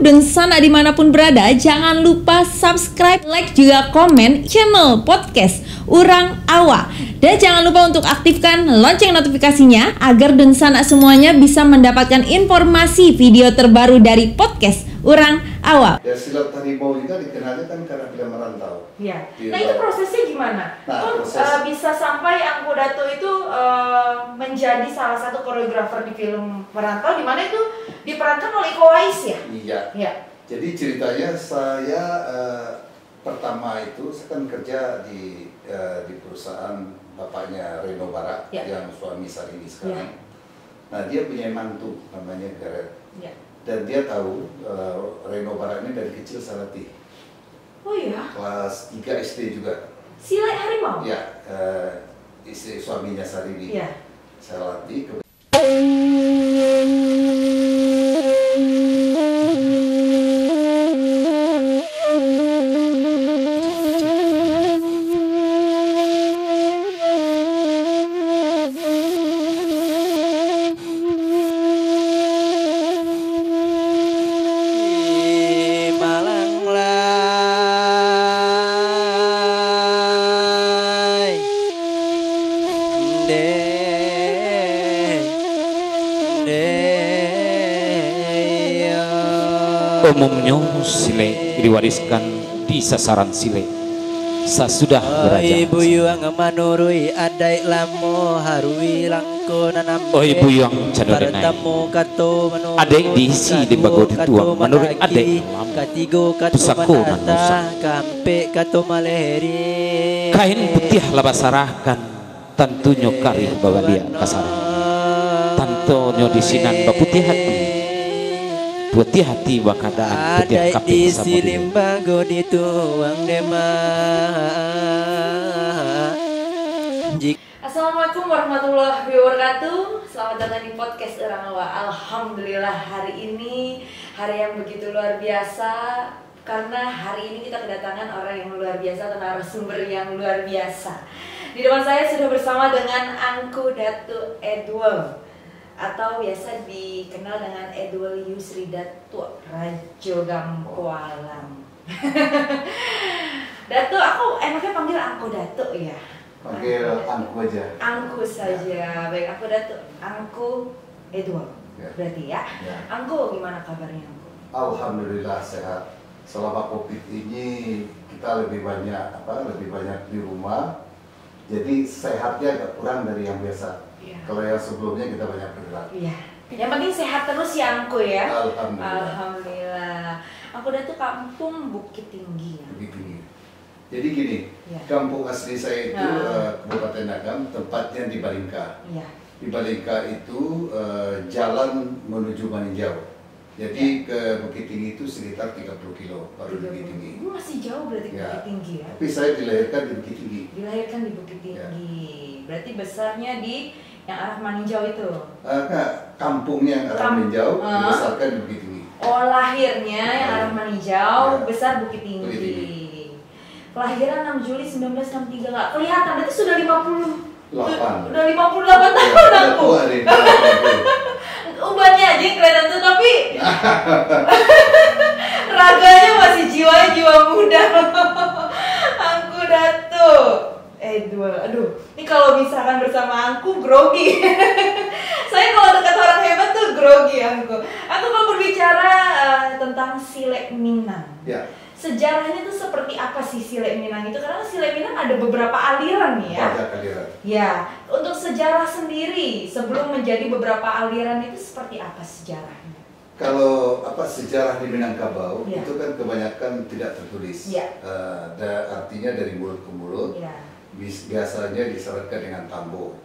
Densana dimanapun berada, jangan lupa subscribe, like, juga komen channel podcast Urang Awa. Dan jangan lupa untuk aktifkan lonceng notifikasinya agar Densana semuanya bisa mendapatkan informasi video terbaru dari podcast Urang Awa. Ya, silat harimau juga dikenalnya kan karena dia merantau. Ya. Nah, itu prosesnya gimana? Bisa sampai Angku Dato itu menjadi salah satu koreografer di film Merantau, di mana itu diperankan oleh Iko Uwais ya? Iya. Ya. Jadi ceritanya saya pertama itu saya kan kerja di perusahaan bapaknya Reno Barak yang suami Sarimi sekarang. Nah, dia punya mantu namanya Gareth. Dan dia tahu Reno Barak ini dari kecil saya latih. Oh iya? Kelas 3 SD juga. Silat harimau? Ya, istri suaminya Sarimi. Saya latih. Umumnya sile diwariskan di sasaran sile sasudah beraja. Ibu yang manurui adai lamo harui langko nanam. Oh ibu yang cadorenai adai diisi di bago dituang menurut adai katigo pusako nanusa kampe kato maleheri kain putih labasarahkan tentunya kari bawa dia kasarah tantonyo disinan baputih hati putih hati wakadaan putih kapi silim bago dituang dema. Assalamualaikum warahmatullahi wabarakatuh. Selamat datang di podcast Urang Awa. Alhamdulillah hari ini hari yang begitu luar biasa, karena hari ini kita kedatangan orang yang luar biasa atau narasumber yang luar biasa. Di depan saya sudah bersama dengan Angku Dato Edwel, atau biasa dikenal dengan Edwel Yusri Dato Rajo Gampoalam. Dato, aku enaknya panggil Angku Dato ya? Panggil Angku aja. Angku saja. Baik, aku Dato. Angku Edwel. Berarti ya? Angku, gimana kabarnya Angku? Alhamdulillah sehat. Selama Covid ini kita lebih banyak di rumah. Jadi sehatnya agak kurang dari yang biasa. Kalau yang sebelumnya kita banyak bergerak. Yang penting sehat terus ya Angku ya. Alhamdulillah. Angku Dato kampung Bukit Tinggi ya. Bukit Tinggi. Jadi gini, kampung asli saya itu Kabupaten Agam, tempatnya di Balingka. Di Balingka itu jalan menuju Maninjau. Jadi ke Bukit Tinggi itu sekitar 30 kilo baru di Bukit Tinggi. Masih jauh berarti ke Bukit Tinggi ya? Tapi saya dilahirkan di Bukit Tinggi. Dilahirkan di Bukit Tinggi. Berarti besarnya di yang arah Maninjau itu? Kampungnya yang arah Maninjau dibesarkan di Bukit Tinggi. Oh, lahirnya yang arah Maninjau, besar Bukit Tinggi. Bukit Tinggi. Kelahiran 6 Juli 1963, nggak kelihatan, berarti sudah 58. Udah 58 tahun aku. Ubannya aja kelihatan tuh, tapi raganya masih jiwa muda. Angku Dato Edwel, aduh, ini kalau misalkan bersama Angku grogi. Saya kalau dekat orang hebat tuh grogi Angku. Aku kalau berbicara tentang Silek Minang, sejarahnya tuh seperti apa sih Silek Minang itu? Karena Silek Minang ada beberapa aliran nih ya. Banyak aliran. Ya, untuk sejarah sendiri sebelum menjadi beberapa aliran itu seperti apa sejarahnya? Kalau sejarah di Minangkabau itu kan kebanyakan tidak tertulis. Artinya dari mulut ke mulut. Biasanya diseratkan dengan tambo.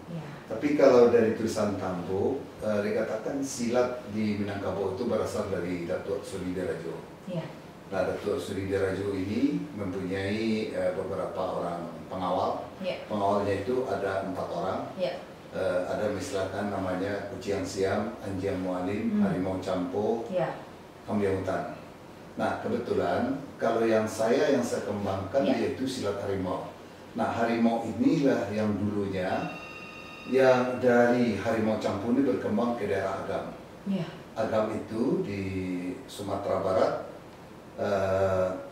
Tapi kalau dari tulisan Tambo, dikatakan silat di Minangkabau itu berasal dari Datuk Sudirajo. Iya. Nah, Datuk Sudirajo ini mempunyai beberapa orang pengawal. Iya. Pengawalnya itu ada 4 orang. Iya. Ada misalkan namanya Kuciang Siam, Anjiang Mualim, Harimau Campo, Iya. Kambiang Hutan. Nah, kebetulan kalau yang saya kembangkan Ya. yaitu silat harimau. Nah, harimau inilah yang dulunya yang dari Harimau Campo ini berkembang ke daerah Agam. Iya. Agam itu di Sumatera Barat.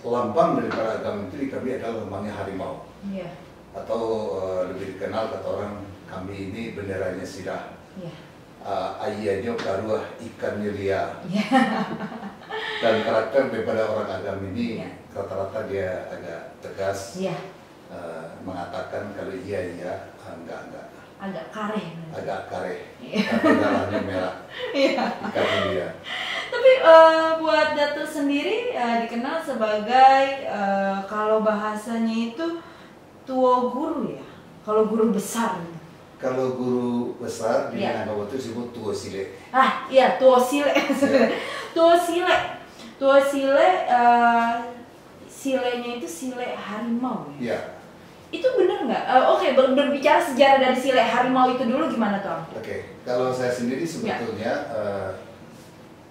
Lambang daripada Agam itu di kami adalah lambangnya harimau. Iya. Atau lebih dikenal kata orang kami ini benderanya sirah. Iya. Ayahnya karuah ikan lia. Iya. Dan karakter daripada orang Agam ini Ya. rata-rata dia agak tegas, Iya. mengatakan kalau iya enggak, Agak kareh. agak kareh, Iya. tapi darahnya merah, Iya. ikan dia. Tapi buat Datuk sendiri dikenal sebagai kalau bahasanya itu tua guru ya. Kalau guru besar. Kalau guru besar di Ya. Minangkabau itu disebut tua sile. Ah, iya, tua sile. Tua sile. Tua sile silenya itu sile harimau ya. Iya. Itu bener nggak? Oke, berbicara sejarah dari sile harimau itu dulu gimana tuh? Oke, kalau saya sendiri sebetulnya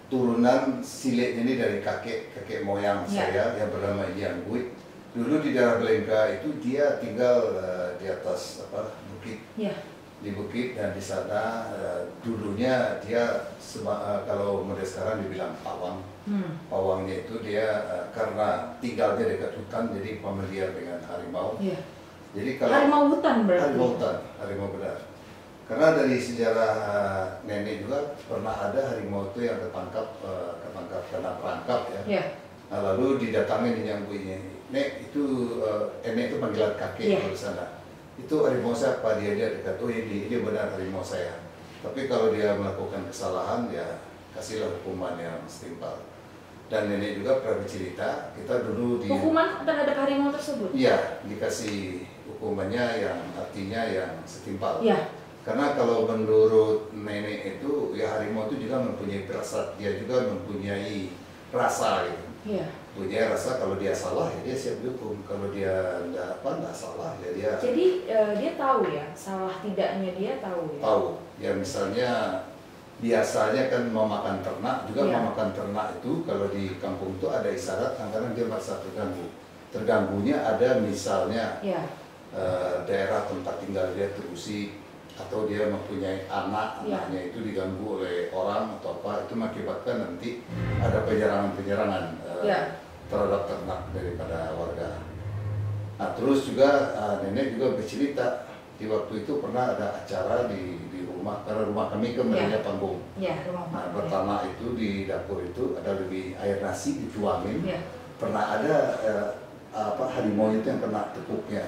turunan silenya ini dari kakek moyang Ya. saya yang bernama Yang Gui. Dulu di daerah Belengka itu dia tinggal di atas bukit. Iya. Di bukit, dan di sana dulunya dia kalau model sekarang dibilang pawang. Pawangnya itu dia karena tinggalnya dekat hutan jadi familiar dengan harimau. Iya. Jadi kalau Harimau hutan berarti. harimau hutan, harimau benar. Karena dari sejarah nenek juga pernah ada harimau itu yang ketangkap kena perangkap ya. Iya. Nah, lalu didatangi nyangguinya, Nek itu Nek itu panggilan kakek Iya. di sana. Itu harimau saya apa? Dia dekat, oh ini benar harimau saya. Tapi kalau dia melakukan kesalahan ya kasihlah hukuman yang setimpal. Dan nenek juga pernah bercerita, kita dulu di Hukuman terhadap harimau tersebut? iya dikasih hukumannya yang artinya yang setimpal. Iya. Karena kalau menurut nenek itu ya harimau itu juga mempunyai perasaan, dia juga mempunyai rasa gitu. Iya. Punya rasa kalau dia salah ya dia siap dihukum, kalau dia enggak salah ya dia Jadi dia tahu ya, salah tidaknya dia tahu ya. tahu. Ya misalnya biasanya kan memakan ternak juga Iya. memakan ternak itu kalau di kampung itu ada isyarat kadang dia merasa terganggu. Terganggunya ada misalnya Iya. daerah tempat tinggal dia terusik atau dia mempunyai Iya. anaknya itu diganggu oleh orang atau apa, itu mengakibatkan nanti ada penyerangan Iya. terhadap ternak daripada warga. Nah terus juga nenek juga bercerita di waktu itu pernah ada acara di rumah, karena rumah kami kan Iya. panggung. Iya, rumah Nah makan. pertama itu di dapur itu ada lebih air nasi dituangin. Iya. Pernah ada harimau itu yang kena tekuknya.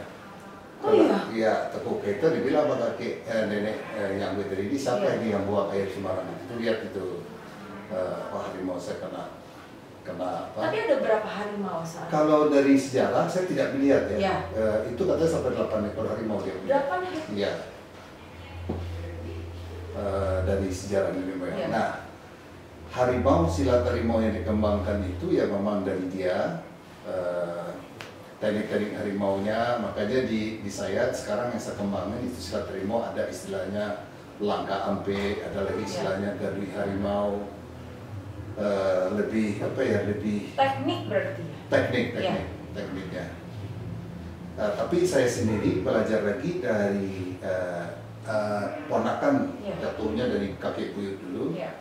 Oh iya? Iya, tekuk itu dibilang sama kakek nenek yang gue tadi ini siapa Iya. ini yang buang air sembarangan. Itu lihat itu harimau saya kena apa? Tapi ada berapa harimau saat? Kalau dari sejarah saya tidak melihat ya. Iya. Itu katanya sampai 8 ekor harimau dia punya. 8 ya? Iya. Dari sejarah nenek moyang. Iya. Nah, harimau, silat harimau yang dikembangkan itu ya memang dari dia teknik-teknik harimaunya, makanya di saya sekarang yang saya kembangkan itu silat harimau ada istilahnya langkah ampe, ada lagi istilahnya gadui harimau, lebih apa ya, lebih Teknik berarti ya? tekniknya. Tapi saya sendiri belajar lagi dari ponakan Iya. jatuhnya dari kakek buyut dulu. Iya.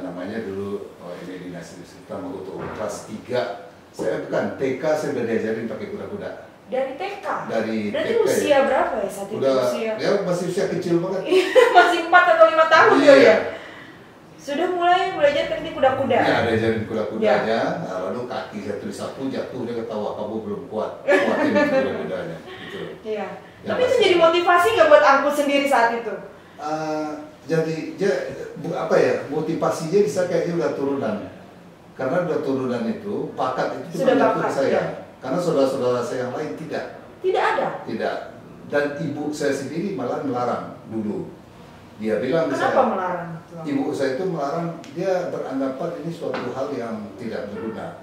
Namanya dulu ini dinasti kita mau kelas 3. Saya bukan TK, saya udah diajarin pakai kuda-kuda. Dari TK? Dari Berarti TK usia ya. berapa ya saat itu Udah, usia? ya masih usia kecil banget. Masih 4 atau 5 tahun Iya. ya? Sudah mulai belajar teknik kuda-kuda? Ya, diajarin kuda-kudanya, Ya. nah, lalu kaki satu disapu jatuh, dia ketawa kamu belum kuat, kuatin kuda-kudanya. Gitu. Iya. Ya, Tapi itu masih. jadi motivasi nggak buat aku sendiri saat itu? Apa ya, motivasinya bisa kayaknya udah turunan. Karena udah turunan itu, bakat itu Sudah cuma jatuh ke bakat, saya. ya. Karena saudara-saudara saya yang lain tidak. Tidak ada? Tidak. Dan ibu saya sendiri malah melarang dulu. Dia bilang ke Kenapa saya, melarang? ibu saya itu melarang, dia beranggapan ini suatu hal yang tidak berguna.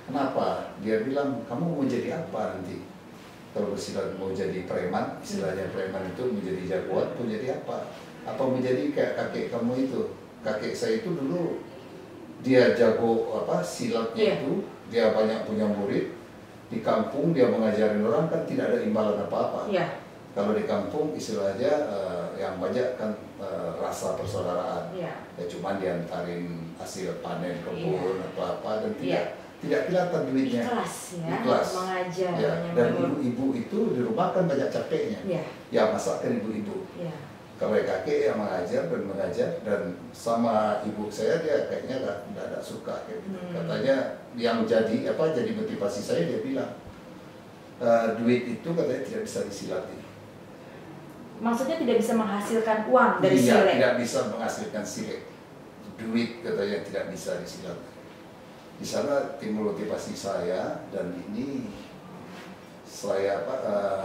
Kenapa? Dia bilang, kamu mau jadi apa nanti? Kalau bersilat mau jadi preman, istilahnya preman itu menjadi jagoan, mau jadi apa? Apa menjadi kayak kakek kamu itu? Kakek saya itu dulu dia jago silatnya itu, dia banyak punya murid di kampung, dia mengajarin orang kan tidak ada imbalan apa-apa. Kalau di kampung istilahnya yang banyak kan rasa persaudaraan. Ya cuman diantarin hasil panen kebun atau apa dan tidak kelihatan duitnya. Ikhlas mengajar. Ya. Dan ibu-ibu itu di rumah kan banyak capeknya. Ya masakkan ibu-ibu. Kalau kakek yang mengajar dan sama ibu saya dia kayaknya nggak suka kayak gitu. Katanya yang jadi motivasi saya, dia bilang duit itu katanya tidak bisa disilati. Maksudnya tidak bisa menghasilkan uang dari silek? Tidak bisa menghasilkan silek. Duit katanya tidak bisa disilat. Di sana timbul motivasi saya, dan ini saya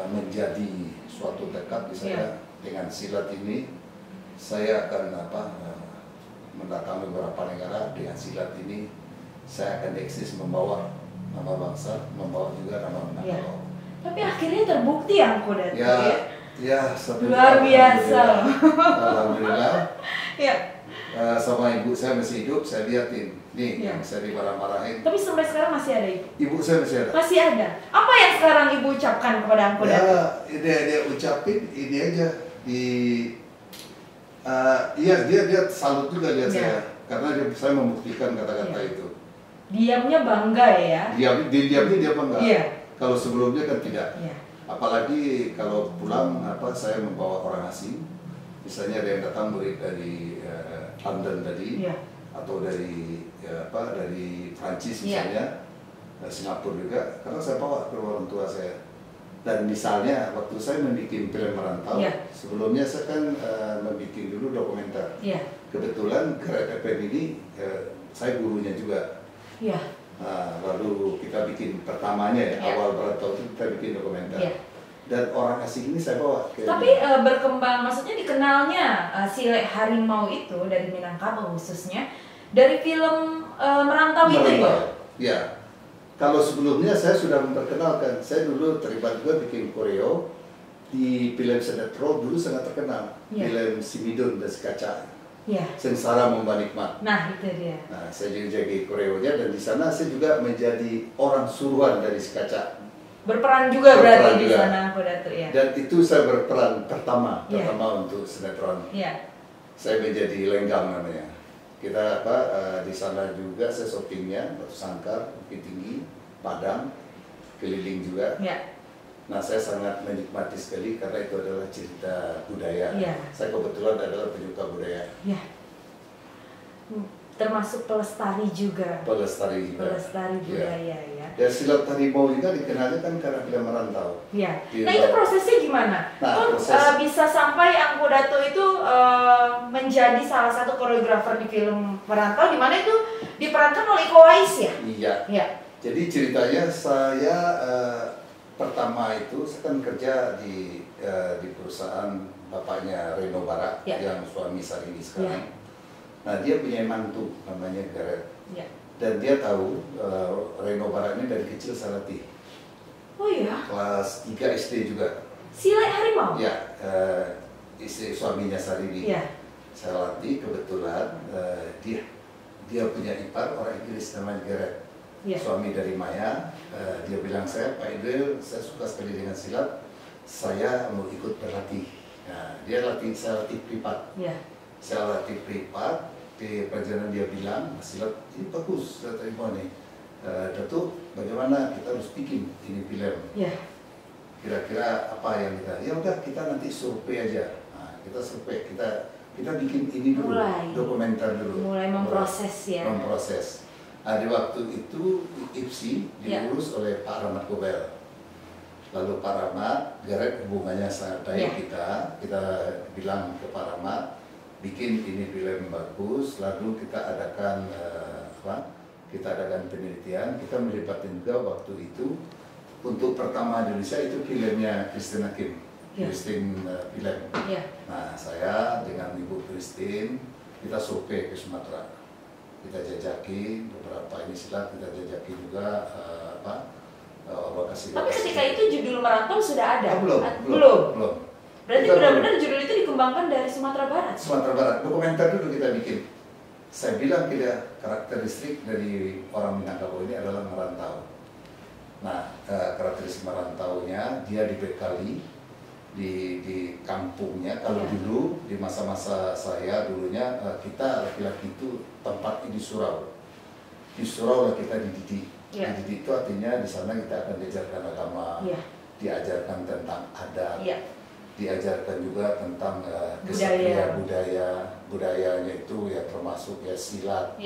menjadi suatu tekad di saya. Dengan silat ini saya akan mendatangi beberapa negara. Dengan silat ini saya akan eksis membawa nama bangsa, membawa juga nama Minangkabau. Tapi akhirnya terbukti Angko Datuk ya luar biasa. Alhamdulillah. Sama ibu saya masih hidup, saya liatin nih yang saya dimarah-marahin. Tapi sampai sekarang masih ada ibu? Ibu saya masih ada. Masih ada. Apa yang sekarang ibu ucapkan kepada Angko Datuk? Dia ucapin ini aja dia salut juga lihat saya, karena saya membuktikan kata-kata itu. Diamnya bangga ya? Diamnya dia bangga. Kalau sebelumnya kan tidak. Apalagi kalau pulang saya membawa orang asing, misalnya ada yang datang murid dari London tadi, atau dari dari Prancis misalnya, Singapura juga, karena saya bawa ke orang tua saya. Dan misalnya waktu saya membuat film Merantau, sebelumnya saya kan membuat dulu dokumenter. Kebetulan Gareth FM ini saya gurunya juga. Lalu kita bikin pertamanya awal Merantau itu kita bikin dokumenter. Dan orang asing ini saya bawa. Tapi berkembang, maksudnya dikenalnya silek harimau itu dari Minangkabau khususnya dari film Merantau itu ya? Kalau sebelumnya saya sudah memperkenalkan, saya dulu terlibat juga bikin koreo di film sinetron dulu sangat terkenal, film Simidun dan Si Kaca, Sengsara Memba Nikmat. Nah itu dia. Nah saya juga jadi koreonya, dan di sana saya juga menjadi orang suruhan dari Si Kaca. Berperan juga berarti di sana Angko Datuk ya. Dan itu saya berperan pertama untuk sinetron. Saya menjadi Lenggang namanya. Kita di sana juga saya syutingnya Batu Sangkar, Bukit Tinggi, Padang, keliling juga. Nah saya sangat menikmati sekali karena itu adalah cerita budaya. Saya kebetulan adalah penyuka budaya. Termasuk pelestari juga. Pelestari budaya ya. Dan silat harimau juga dikenalnya kan karena film Merantau. Nah itu prosesnya gimana? Bisa sampai Angko Datuk itu menjadi salah satu koreografer di film Merantau, di mana itu diperankan oleh Iko Uwais ya? Iya. Jadi ceritanya saya pertama itu saya kan kerja di perusahaan bapaknya Reno Barak yang suami Sarini sekarang. Nah dia punya mantu namanya Gareth. Dan dia tahu Reno Barak ini dari kecil saya latih. Oh iya? Kelas 3 SD juga. Silek harimau? Ya, istri suaminya Sarini. Saya latih kebetulan dia punya ipar orang Inggris namanya Gareth. Suami dari Maya. Dia bilang saya, Pak Idril, saya suka sekali dengan silat. Saya mau ikut berlatih. Nah, saya latih privat. Saya latih privat. Di perjalanan dia bilang, silat ini bagus, silat harimau nih. Datuk, bagaimana kita harus bikin ini film? Kira-kira apa yang ya udah kita nanti survei aja. Nah, kita survei, kita bikin ini dulu, dokumenter dulu. Mulai memproses ya. Memproses. Nah, di waktu itu IPSI diurus oleh Pak Rahmat Gobel. Lalu Pak Rahmat, Gareth hubungannya sangat baik kita bilang ke Pak Rahmat, bikin ini film bagus, lalu kita adakan penelitian, kita melibatkan juga waktu itu untuk pertama di Indonesia itu filmnya Christine Hakim. Christine Pilem. Nah, saya dengan Ibu Christine kita survei ke Sumatera, kita jajaki beberapa inisiatif, kita jajaki juga lokasi. Tapi ketika itu judul Merantau sudah ada? Belum. Berarti benar-benar judul itu dikembangkan dari Sumatera Barat? Sumatera Barat, dokumenter dulu kita bikin. Saya bilang karakteristik dari orang Minangkabau ini adalah merantau. Nah, karakteristik merantaunya dia dibekali di kampungnya. Kalau dulu di masa-masa saya dulunya kita laki-laki itu tempatnya di surau. Di surau lah kita dididik. Dididik itu artinya di sana kita akan diajarkan agama, diajarkan tentang adat, diajarkan juga tentang kesatria budayanya itu ya termasuk ya silat,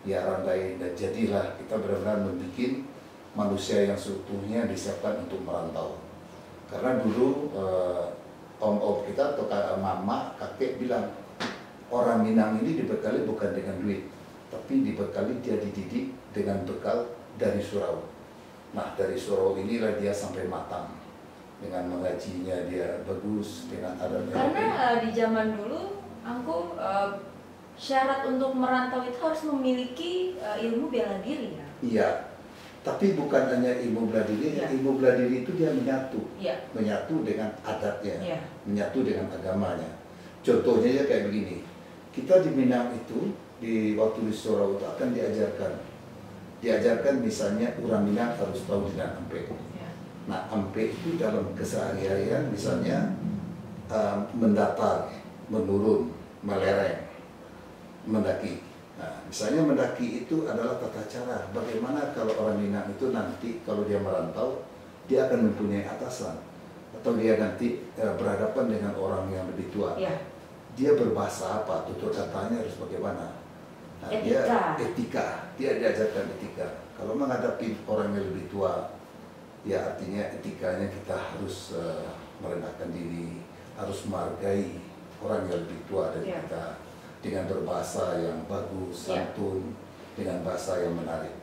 ya randai, dan jadilah kita benar-benar membuat manusia yang seutuhnya disiapkan untuk merantau. Karena dulu om kita atau mama, kakek bilang orang Minang ini dibekali bukan dengan duit, tapi dibekali dia dididik dengan bekal dari surau. Nah, dari surau inilah dia sampai matang. Dengan mengajinya dia bagus, dengan adatnya. Karena di zaman dulu, Angku, syarat untuk merantau itu harus memiliki ilmu bela diri ya? Iya. Tapi bukan hanya ilmu bela diri, ilmu bela diri itu dia menyatu dengan adatnya, menyatu dengan agamanya. Contohnya ya kayak begini, kita di Minang itu, waktu di surau itu akan diajarkan misalnya orang Minang harus tahu dengan ampe. Nah, ampe itu dalam keseharian misalnya mendatar, menurun, melereng, mendaki. Nah, misalnya mendaki itu adalah tata cara. Bagaimana kalau orang Minang itu nanti kalau dia merantau, dia akan mempunyai atasan. Atau dia nanti berhadapan dengan orang yang lebih tua. Dia berbahasa apa, tutur katanya harus bagaimana. Nah, etika. Dia diajarkan etika. Kalau menghadapi orang yang lebih tua, ya artinya etikanya kita harus merendahkan diri, harus menghargai orang yang lebih tua dari kita. Dengan berbahasa yang bagus, santun, dengan bahasa yang menarik.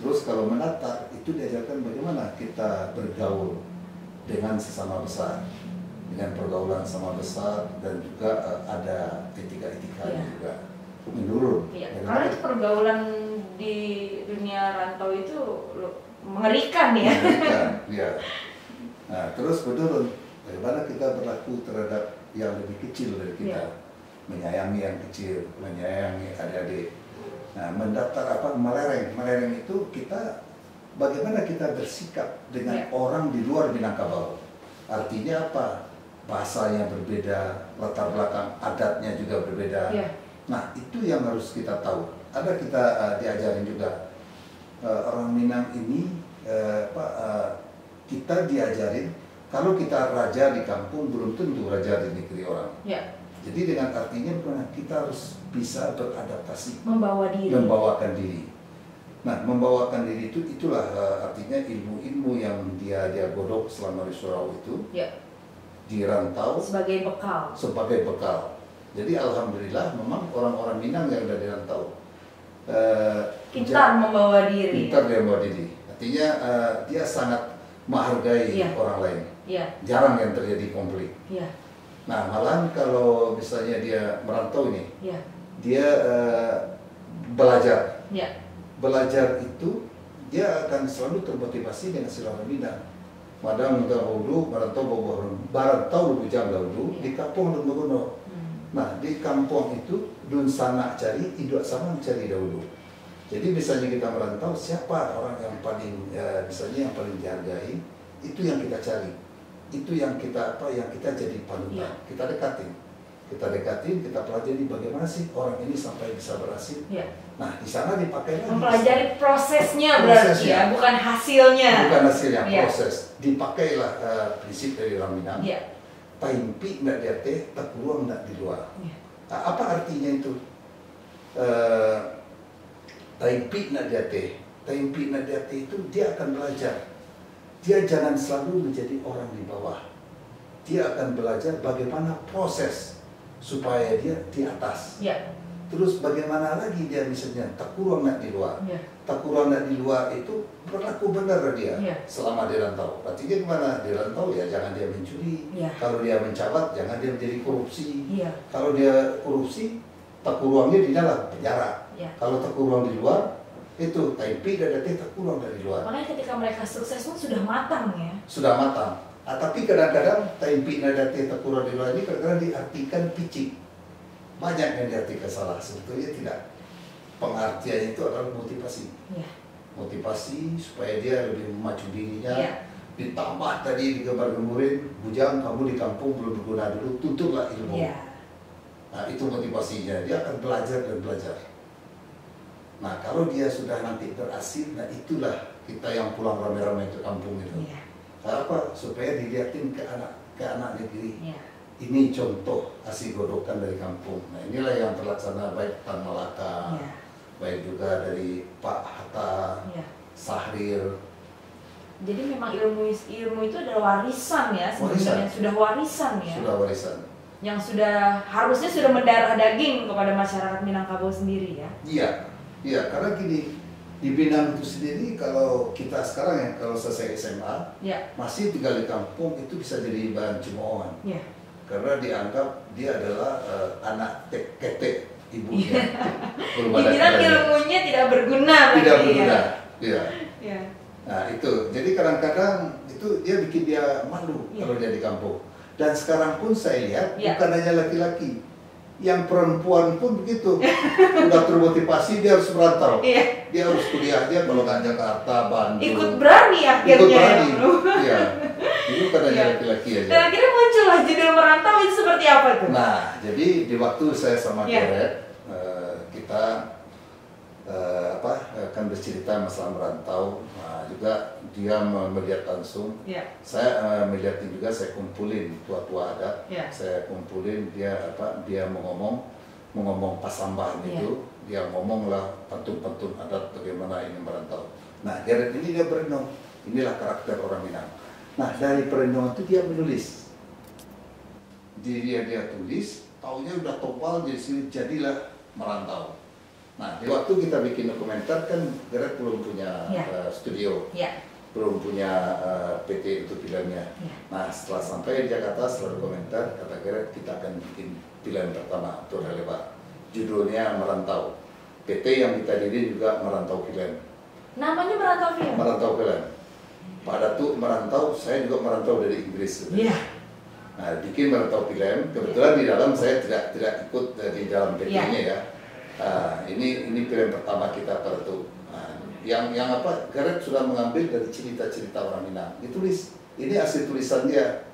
Terus kalau menatar, itu diajarkan bagaimana kita bergaul dengan sesama besar, dengan pergaulan sama besar, dan juga ada etika-etikanya juga menurun. Karena itu pergaulan di dunia rantau itu mengerikan ya. Mengerikan, ya. Nah, terus menurun, bagaimana kita berlaku terhadap yang lebih kecil dari kita. Menyayangi yang kecil, menyayangi adik-adik. Nah, mendatar melereng. Melereng itu kita bagaimana kita bersikap dengan orang di luar Minangkabau. Artinya apa? Bahasanya berbeda, latar belakang adatnya juga berbeda. Nah, itu yang harus kita tahu. Ada kita diajarin juga orang Minang ini kita diajarin kalau kita raja di kampung belum tentu raja di negeri orang. Jadi dengan artinya kita harus bisa beradaptasi, membawakan diri. Nah, membawakan diri itulah artinya ilmu-ilmu yang dia godok selama di surau itu, di rantau sebagai bekal. Jadi alhamdulillah memang orang-orang Minang yang ada di rantau pintar membawa diri. Artinya dia sangat menghargai orang lain. Jarang yang terjadi konflik. Nah, malahan kalau misalnya dia merantau ini, dia belajar. Belajar itu dia akan selalu termotivasi dengan silaturahmi Minang. Madang dahulu, barantau bujang dahulu, di kampung dun begono. Nah, di kampung itu dun sana cari, idok sama cari dahulu. Jadi misalnya kita merantau, siapa orang yang paling misalnya yang paling dihargai, itu yang kita cari. Itu yang kita jadi panutan. Kita dekatin, kita pelajari bagaimana sih orang ini sampai bisa berhasil. Nah, di sana dipakai mempelajari prosesnya berarti ya, bukan hasilnya. Proses. Dipakailah prinsip dari orang Minang. Taimpi nggak diate, tak peluang nggak di luar. Nah, apa artinya itu? Taimpi nggak diate itu dia akan belajar. Dia jangan selalu menjadi orang di bawah. Dia akan belajar bagaimana proses supaya dia di atas. Terus bagaimana lagi dia misalnya tak kurang nak di luar. Tak kurang nak di luar itu berlaku benar dia selama di rantau. Berarti dia gimana? Di rantau ya jangan dia mencuri. Kalau dia mencabat jangan dia menjadi korupsi. Kalau dia korupsi tak kurangnya di dalam penjara. Kalau tak kurang di luar itu TMP dan DT tak kurang dari luar. Makanya ketika mereka sukses pun sudah matang ya. Sudah matang. Tapi kadang-kadang TMP dan DT tak kurang di luar ini kadang-kadang diartikan picik. Banyak yang diartikan salah, sebetulnya tidak. Pengertian itu adalah motivasi. Motivasi supaya dia lebih memacu dirinya. Ditambah tadi digembar-gemburin, bujang kamu di kampung belum berguna dulu, tuntutlah ilmu. Nah itu motivasinya, dia akan belajar dan belajar. Nah kalau dia sudah nanti berhasil, nah itulah kita yang pulang ramai-ramai ke kampung itu. Apa? Supaya dilihatin ke anak negeri. Ini contoh hasil godokan dari kampung. Nah inilah yang terlaksana baik Tan Malaka, baik juga dari Pak Hatta, Sahrir. Jadi memang ilmu itu adalah warisan ya sebenarnya, sudah warisan ya. Sudah warisan. Yang sudah harusnya sudah mendarah daging kepada masyarakat Minangkabau sendiri ya. Iya, karena gini, di Minang itu sendiri kalau kita sekarang ya kalau selesai SMA masih tinggal di kampung itu bisa jadi bahan cemoohan. Karena dianggap dia adalah anak ketek ibunya. Dibilang ilmunya tidak berguna. Tidak berguna. Iya. Nah itu, jadi kadang-kadang itu dia bikin dia malu kalau dia di kampung. Dan sekarang pun saya lihat bukan hanya laki-laki, yang perempuan pun begitu. Sudah termotivasi dia harus merantau. Dia harus kuliah dia kalau nggak Jakarta, Bandung. Ikut berani akhirnya. Ikut berani. Iya. Itu bukan hanya laki-laki aja. Dan akhirnya muncullah judul merantau itu seperti apa tuh? Nah, jadi di waktu saya sama Geret, kita akan bercerita masalah merantau. Nah, juga dia melihat langsung. Saya melihat juga, saya kumpulin tua-tua adat. Saya kumpulin dia mengomong pasambahan itu. Dia ngomonglah pantun-pantun adat bagaimana ini merantau. Nah, Geret ini dia berenung. Inilah karakter orang Minang. Nah, dari perenungan itu dia menulis. Dia tulis, taunya udah topal jadilah merantau. Nah, di waktu kita bikin dokumenter kan Geret belum punya studio, belum punya PT untuk filmnya. Nah, setelah sampai di Jakarta setelah dokumenter, kata Geret kita akan bikin film pertama untuk lebar. Judulnya Merantau. PT yang kita diri juga Merantau Film. Namanya Merantau Film? Merantau Film. Pada tuh merantau, saya juga merantau dari Inggris. Nah, bikin Merantau Film. Kebetulan di dalam saya tidak ikut di dalam PT-nya ya. Ini film pertama kita pada tuh. Yang Geret sudah mengambil dari cerita-cerita orang Minang. Ditulis. Ini hasil tulisan dia.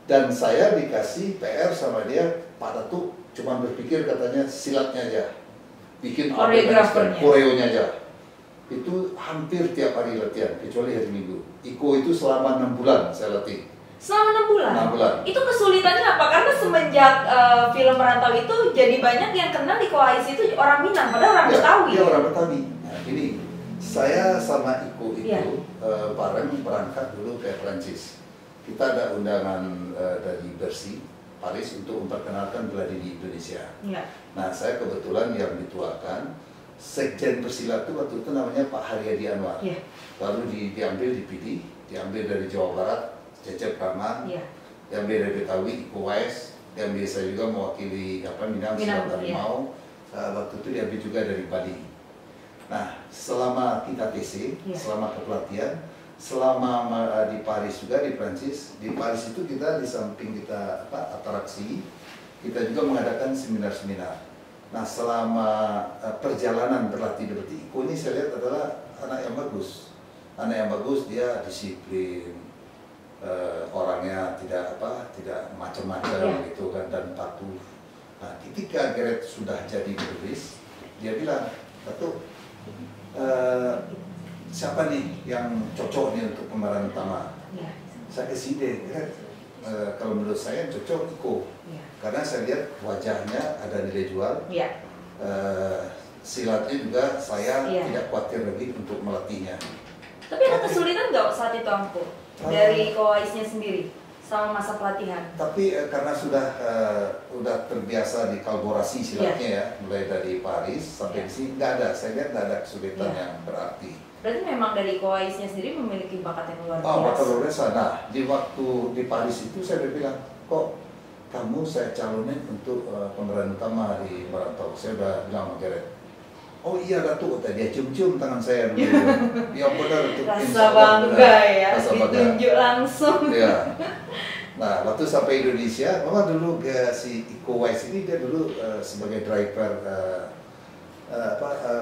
Dan saya dikasih PR sama dia, Pak Datuk cuma berpikir katanya silatnya aja. Bikin koreonya aja. Itu hampir tiap hari latihan, kecuali hari Minggu. Iko itu selama 6 bulan saya latih. Selama 6 bulan? 6 bulan. Itu kesulitannya apa? Karena semenjak film Merantau itu jadi banyak yang kenal di koalisi itu orang Minang, padahal orang Betawi. Iya, orang Betawi. Nah, ini saya sama Iko itu bareng berangkat dulu ke Prancis. Kita ada undangan dari Bercy, Paris untuk memperkenalkan bela diri Indonesia. Nah, saya kebetulan yang dituakan Sekjen Persilat itu waktu itu namanya Pak Haryadi Anwar. Lalu diambil di PD, diambil dari Jawa Barat, Cecep Rahman, diambil dari Betawi, Iko Wais, diambil saya juga mewakili Minang Selatan Rimau. Waktu itu diambil juga dari Bali. Nah, selama kita TC, selama kepelatihan, selama di Paris juga di Prancis, di Paris itu kita di samping kita atraksi, kita juga mengadakan seminar-seminar. Nah, selama perjalanan berlatih seperti Iko ini saya lihat adalah anak yang bagus. Anak yang bagus, dia disiplin, orangnya tidak macam-macam gitu kan, dan patuh. Nah, ketika Geret sudah jadi penulis, dia bilang, Datuk, siapa nih yang cocok nih untuk pemeran utama? Saya kasih ide, Geret, kalau menurut saya cocok Iko. Karena saya lihat wajahnya ada nilai jual, silatnya juga saya tidak khawatir lagi untuk melatihnya. Tapi ada kesulitan nggak saat itu Angko? Dari koalisnya sendiri? Sama masa pelatihan. Tapi karena sudah terbiasa di kolaborasi silatnya ya, mulai dari Paris sampai di sini nggak ada, saya lihat nggak ada kesulitan yang berarti. Berarti memang dari Koaisnya sendiri memiliki bakat yang luar biasa. Oh, bakat luar biasa. Nah, di waktu di Paris itu saya udah bilang, kok kamu saya calonin untuk pemeran utama di Merantau. Saya udah bilang sama Gareth. Oh iya Datuk, dia cium-cium tangan saya dulu. Ya benar itu. Rasa bangga ya, rasa ditunjuk bangga. langsung. Ya. Nah, waktu sampai Indonesia, mama dulu si Iko Wise ini dia dulu sebagai driver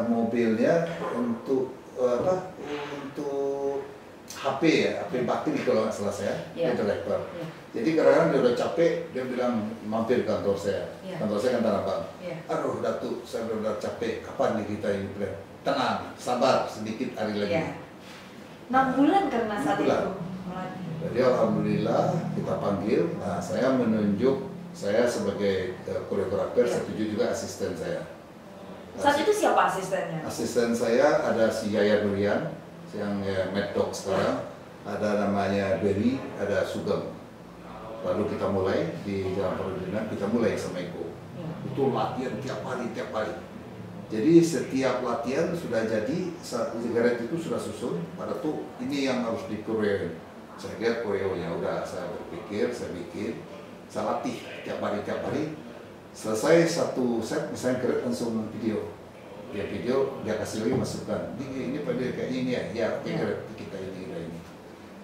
mobilnya untuk untuk HP ya, HP bakti kalau nggak salah saya, dia driver. Jadi kadang-kadang dia udah capek, dia bilang mampir ke kantor saya. Kantor saya kan Tanah Abang. Aduh Datuk, saya benar-benar capek, kapan nih kita ini? Tenang, sabar, sedikit hari lagi. 6 bulan karena saat itu. Jadi alhamdulillah kita panggil, nah saya menunjuk saya sebagai koreografer, setuju juga asisten saya. Saat itu siapa asistennya? Asisten saya ada si Yaya Durian, yang Mad Dog sekarang, ada namanya Berry, ada Sugeng. Lalu kita mulai di dalam perjalanan, kita mulai sama Eko. Itu latihan tiap hari. Jadi setiap latihan sudah jadi, Gareth itu sudah susun, pada tuh ini yang harus dikoreoin. Saya lihat koreonya, udah saya berpikir, saya bikin, saya latih tiap hari. Selesai satu set, misalnya Gareth langsung video. Dia video, dia kasih lagi masukan. Ini pada kayak ini ya, oke Gareth, kita ini.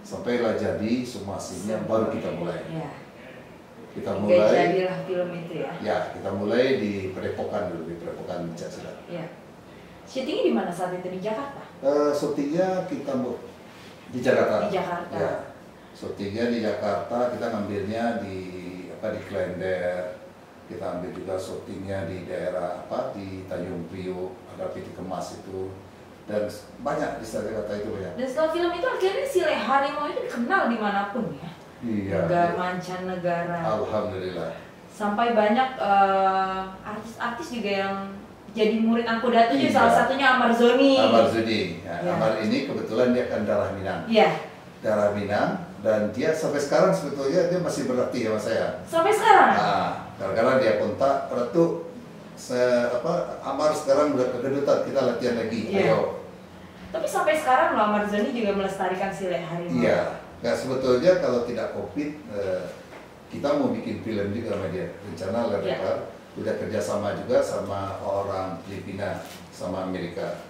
Sampailah jadi semua scene-nya, baru kita mulai. Kita mulai. Jadilah film itu ya. Ya, kita mulai di Padepokan dulu, di Padepokan Pencaksilat. Syutingnya di mana saat itu, di Jakarta? Syutingnya kita di Jakarta. Di Jakarta. Ya. Syutingnya di Jakarta, kita ngambilnya di Klender. Kita ambil juga syutingnya di daerah di Tanjung Priok, ada Piti Kemas itu. Dan banyak di Jakarta itu banyak. Dan setelah film itu akhirnya Sile Harimau itu dikenal dimanapun ya. Iya. Mancanegara. Alhamdulillah. Sampai banyak artis-artis juga yang jadi murid Angku Datu, salah satunya Amar Zoni. Amar ini kebetulan dia kan darah Minang. Darah Minang, dan dia sampai sekarang sebetulnya dia masih berlatih sama saya. Sampai sekarang? Nah, karena dia kontak, Ratu, Amar sekarang udah kegedutan, kita latihan lagi. Ayo. Tapi sampai sekarang loh Amar Zoni juga melestarikan Sile Harimau. Iya. Nggak, sebetulnya kalau tidak COVID, kita mau bikin film juga sama dia. Rencana lebar, udah kerjasama juga sama orang Filipina, sama Amerika.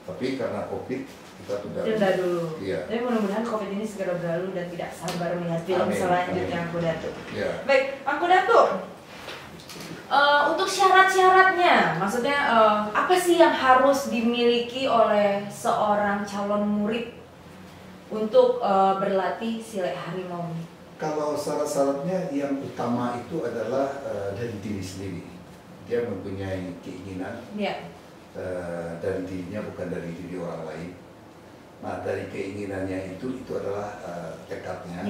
Tapi karena COVID, kita tunda dulu. Iya. Tapi mudah-mudahan COVID ini segera berlalu dan tidak sabar melihat film selanjutnya Angku Datu. Baik, Angku Datu. Untuk syarat-syaratnya, maksudnya apa sih yang harus dimiliki oleh seorang calon murid untuk berlatih Sile Harimau? Kalau syarat-syaratnya yang utama itu adalah dari diri sendiri. Dia mempunyai keinginan dan dirinya bukan dari diri orang lain. Nah, dari keinginannya itu adalah tekadnya.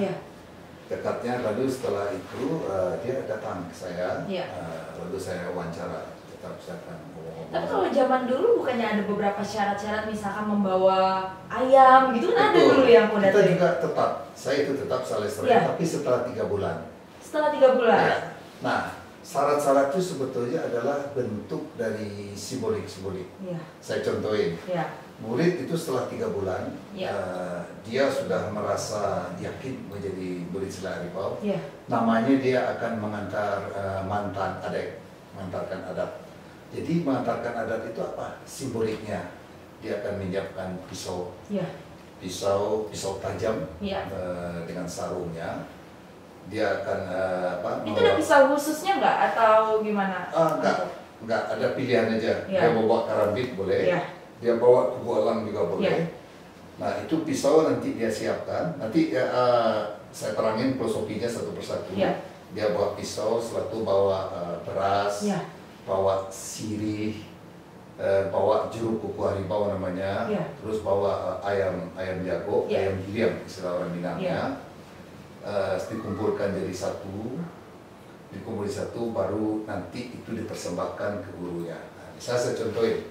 Tekadnya, lalu setelah itu dia datang ke saya, lalu saya wawancara, tetap saya akan ngomong. Tapi kalau zaman dulu bukannya ada beberapa syarat-syarat, misalkan membawa ayam gitu kan? Ada dulu yang Angku Datu. Kita juga tetap, saya itu tetap selesai, tapi setelah 3 bulan. Setelah 3 bulan? Nah, syarat-syarat itu sebetulnya adalah bentuk dari simbolik-simbolik. Saya contohin. Murid itu setelah 3 bulan, dia sudah merasa yakin menjadi murid Sile Harimau. Namanya dia akan mengantar mengantarkan adat. Jadi mengantarkan adat itu apa? Simboliknya, dia akan menyiapkan pisau, pisau tajam dengan sarungnya. Dia akan Itu ada pisau khususnya nggak atau gimana? Enggak, ada pilihan aja. Dia bawa karambit boleh. Dia bawa kubualang juga boleh. Nah, itu pisau nanti dia siapkan. Nanti saya terangin filosofinya satu persatu. Dia bawa pisau, setelah itu bawa beras, bawa sirih, bawa jeruk kuku harimau namanya, terus bawa ayam jago, ayam giliang istilah orang Minangnya. Dikumpulkan jadi satu, baru nanti itu dipersembahkan ke gurunya. Nah, saya contohin.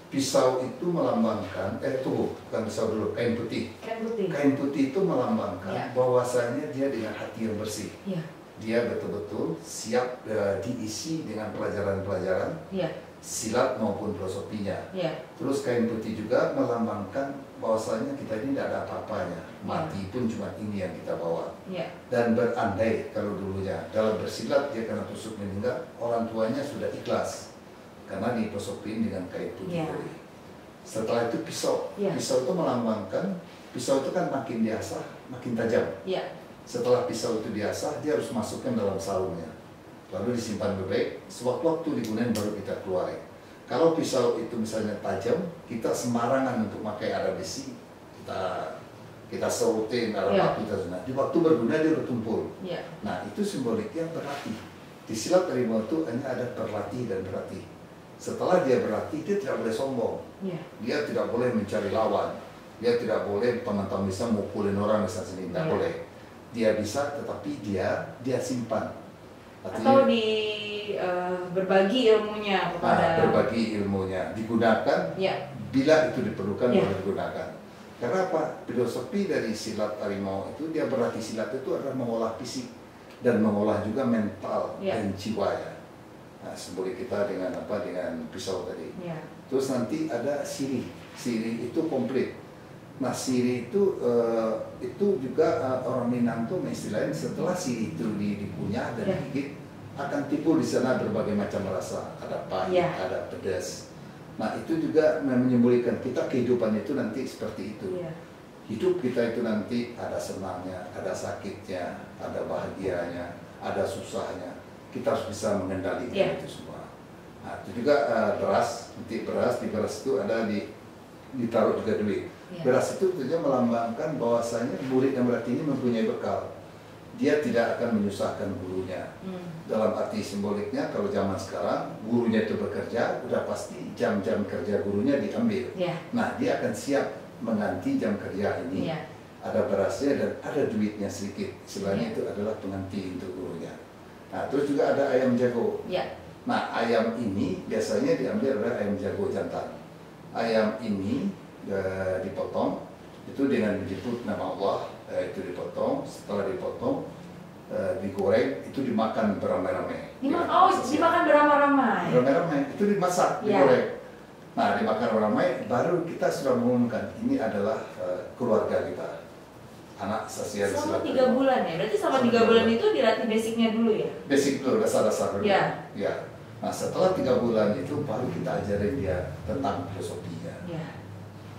Pisau itu melambangkan, bukan pisau dulu, kain putih. Kain putih. Kain putih itu melambangkan Ya. bahwasanya dia dengan hati yang bersih. Ya. Dia betul-betul siap diisi dengan pelajaran-pelajaran Ya. silat maupun filosofinya. Ya. Terus kain putih juga melambangkan bahwasanya kita ini tidak ada apa-apanya. Mati pun cuma ini yang kita bawa. Ya. Dan berandai kalau dulunya dalam bersilat dia kena tusuk meninggal, orang tuanya sudah ikhlas karena difilosofiin dengan kain putih. Ya. Setelah itu pisau. Ya. Pisau itu melambangkan, pisau itu kan makin diasah makin tajam. Ya. Setelah pisau itu diasah, dia harus masukkan dalam sarungnya, lalu disimpan baik, sewaktu-waktu digunakan baru kita keluarin. Kalau pisau itu misalnya tajam, kita sembarangan untuk pakai ada besi, kita sautin ada waktu kita zona. Di waktu berguna dia bertumpul. Ya. Nah itu simboliknya berlatih. Di silat harimau itu hanya ada berlatih dan berlatih. Setelah dia berlatih, dia tidak boleh sombong. Ya. Dia tidak boleh mencari lawan. Dia tidak boleh penonton bisa mukulin orang misalnya sini, tidak boleh. Dia bisa, tetapi dia simpan. Artinya, atau berbagi ilmunya kepada berbagi ilmunya digunakan bila itu diperlukan baru digunakan. Karena apa? Filosofi dari silat harimau itu dia berlatih silat itu adalah mengolah fisik dan mengolah juga mental dan jiwa ya. Nah, simbolik kita dengan dengan pisau tadi. Terus nanti ada sirih. Sirih itu komplit. Nah sirih itu juga orang Minang tuh istilahnya setelah sirih itu dikunyah dan digigit akan timbul di sana berbagai macam rasa, ada pahit, ada pedas. Nah itu juga menyembunyikan kita kehidupan itu nanti seperti itu. Hidup kita itu nanti ada senangnya, ada sakitnya, ada bahagianya, ada susahnya. Kita harus bisa mengendalikan itu semua. Nah itu juga beras, nanti di beras itu ada ditaruh juga duit. Beras itu tentunya melambangkan bahwasanya murid yang berarti ini mempunyai bekal. Dia tidak akan menyusahkan gurunya. Dalam arti simboliknya kalau zaman sekarang gurunya itu bekerja, udah pasti jam-jam kerja gurunya diambil. Nah dia akan siap mengganti jam kerja ini. Ada berasnya dan ada duitnya sedikit. Istilahnya itu adalah pengganti untuk gurunya. Nah terus juga ada ayam jago. Nah ayam ini biasanya diambil oleh ayam jago jantan. Ayam ini dipotong itu dengan menyebut nama Allah, itu dipotong. Setelah dipotong digoreng, itu dimakan beramai-ramai. Dimakan beramai-ramai. Beramai-ramai itu dimasak, digoreng. Nah dimakan beramai baru kita sudah mengumumkan ini adalah keluarga kita, anak sasian. Selama 3 bulan ya, berarti selama 3 bulan itu dilatih basicnya dulu ya? Basic dulu, dasar-dasar dulu. Ya. Nah setelah 3 bulan itu baru kita ajarin dia tentang filosofinya.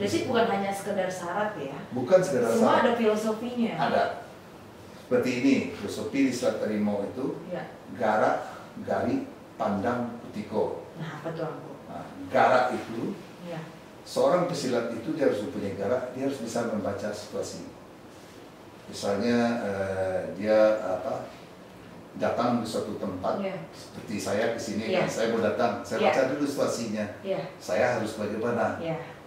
Berarti bukan hanya sekedar syarat ya? Bukan sekedar semua syarat. Ada filosofinya. Ada. Seperti ini, filosofi di silat harimau itu garak, gari, pandang, putiko. Nah apa tuh aku? Nah, garak itu, seorang pesilat itu dia harus punya garak, dia harus bisa membaca situasi. Misalnya dia datang ke suatu tempat, seperti saya ke sini, saya mau datang, saya baca dulu situasinya. Saya harus bagaimana?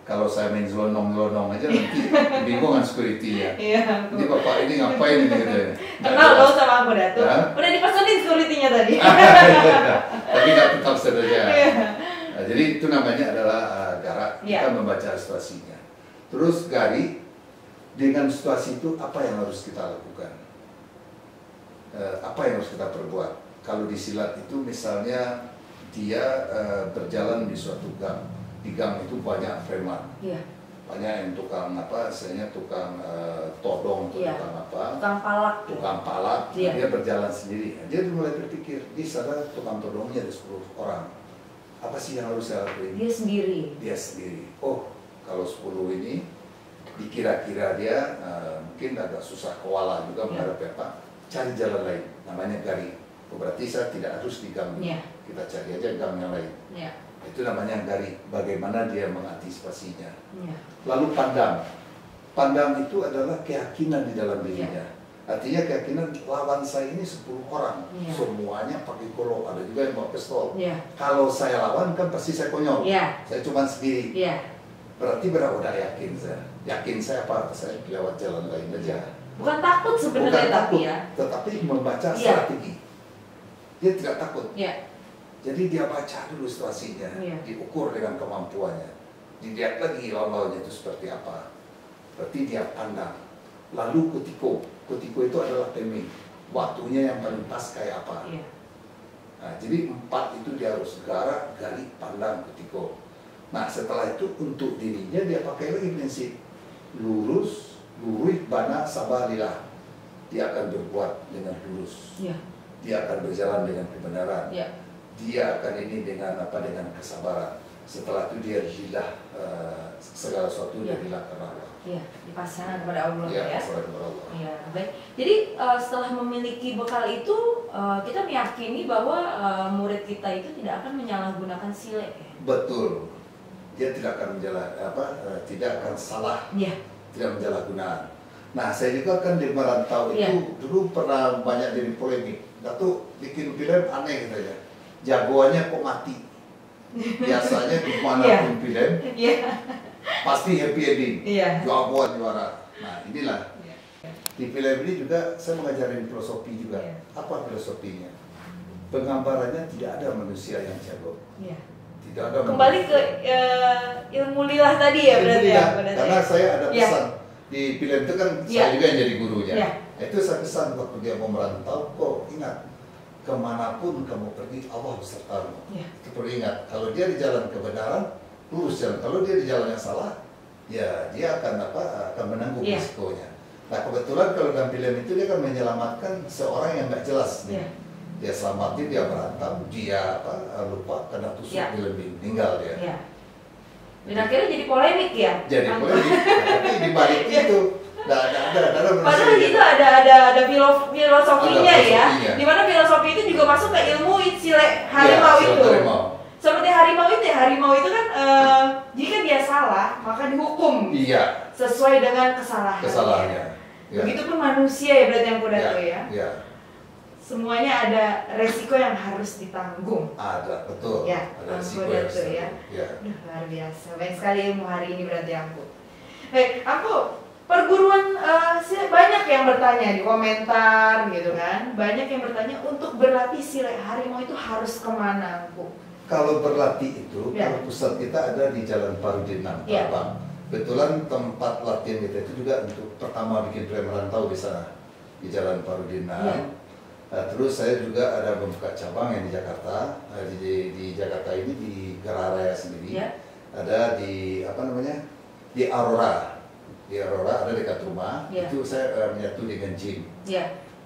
Kalau saya main zelonong aja nanti bingung kan security-nya. Ini bapak ini ngapain ini katanya. Kenal lo sama aku Datuk. Udah dipesenin security-nya tadi. Tapi nggak tetap saja. Nah, jadi itu namanya adalah garak, kita membaca situasinya. Terus gari, dengan situasi itu apa yang harus kita lakukan? Apa yang harus kita perbuat? Kalau di silat itu misalnya dia berjalan di suatu gang. Di gang itu banyak preman, banyak yang tukang istilahnya tukang todong, tukang palak, dia berjalan sendiri. Dia mulai berpikir, di sana tukang todongnya ada 10 orang. Apa sih yang harus saya lakuin? Dia sendiri. Oh, kalau 10 ini dikira-kira dia mungkin agak susah kewala juga menghadapi apa? Cari jalan lain, namanya gari. Berarti saya tidak harus di gang ini. Kita cari aja gang yang lain. Itu namanya gari, bagaimana dia mengantisipasinya. Lalu pandang. Pandang itu adalah keyakinan di dalam dirinya. Artinya keyakinan lawan saya ini 10 orang. Semuanya pakai golok, ada juga yang bawa pistol. Kalau saya lawan kan pasti saya konyol. Saya cuma sendiri. Berarti udah yakin saya. Yakin saya apa? Saya lewat jalan lain aja. Bukan takut sebenarnya tetapi membaca strategi. Dia tidak takut. Jadi dia baca dulu situasinya, diukur dengan kemampuannya. dilihat lagi lawan-lawannya itu seperti apa. Berarti dia pandang. Lalu kutiko itu adalah timing, waktunya yang paling pas kayak apa. Iya. Nah, jadi 4 itu dia harus garak, gali, pandang, kutiko. Nah setelah itu untuk dirinya dia pakai lagi prinsip lurus, lurih, bana, sabarilah. Dia akan berbuat dengan lurus. Iya. Dia akan berjalan dengan kebenaran. Iya. Dia akan ini dengan apa, dengan kesabaran. Setelah itu dia lillah, segala sesuatu dia lillah karena Allah. Iya, dipasrahkan kepada Allah ya. Pasrahkan kepada Allah. Iya, baik. Jadi setelah memiliki bekal itu, kita meyakini bahwa murid kita itu tidak akan menyalahgunakan sile. Ya? Betul. Dia tidak akan tidak akan salah. Iya. Tidak menyalahgunakan. Nah, saya juga kan di merantau itu dulu pernah banyak jadi polemik. Datuk bikin film aneh gitu ya. Jagoannya kok mati. Biasanya dimanapun film pasti happy ending. Jagoan juara. Nah, inilah. Di film ini juga saya mengajarin filosofi juga. Apa filosofinya? Penggambarannya tidak ada manusia yang jago. Tidak ada. Kembali ke ilmu lillah tadi ya berarti ya. Karena saya ada pesan. Di film itu kan saya juga yang jadi gurunya. Itu saya pesan waktu dia mau merantau, kok ingat kemanapun kamu pergi Allah besertamu. Itu perlu ingat. Kalau dia di jalan kebenaran, lurus jalan. Kalau dia di jalan yang salah, ya dia akan menanggung risikonya. Nah kebetulan kalau dalam film itu dia akan menyelamatkan seorang yang nggak jelas. Dia selamatin, dia berantem, dia lupa karena tusuk meninggal dia. Dan akhirnya jadi polemik ya? Jadi polemik, tapi di balik itu ada padahal itu ada filosofinya ya, dimana filosofi itu juga masuk ke ilmu sile harimau itu. Seperti harimau itu kan jika dia salah maka dihukum sesuai dengan kesalahannya. Begitupun manusia ya berarti yang kudato ya. Semuanya ada resiko yang harus ditanggung. Ada, betul. Ya, ada resiko ya. Luar biasa. Baik sekali ilmu hari ini berarti aku. Baik, aku perguruan banyak yang bertanya di komentar gitu kan. Banyak yang bertanya untuk berlatih sile harimau itu harus kemana, Bu? Kalau berlatih itu, kalau pusat kita ada di Jalan Parudin 6, Kebetulan tempat latihan kita itu juga untuk pertama bikin film merantau di sana, di Jalan Parudin 6. Terus saya juga ada membuka cabang yang di Jakarta, di Jakarta ini di Geraha Raya sendiri, ada di di Aurora, ada dekat rumah, itu saya menyatu dengan gym.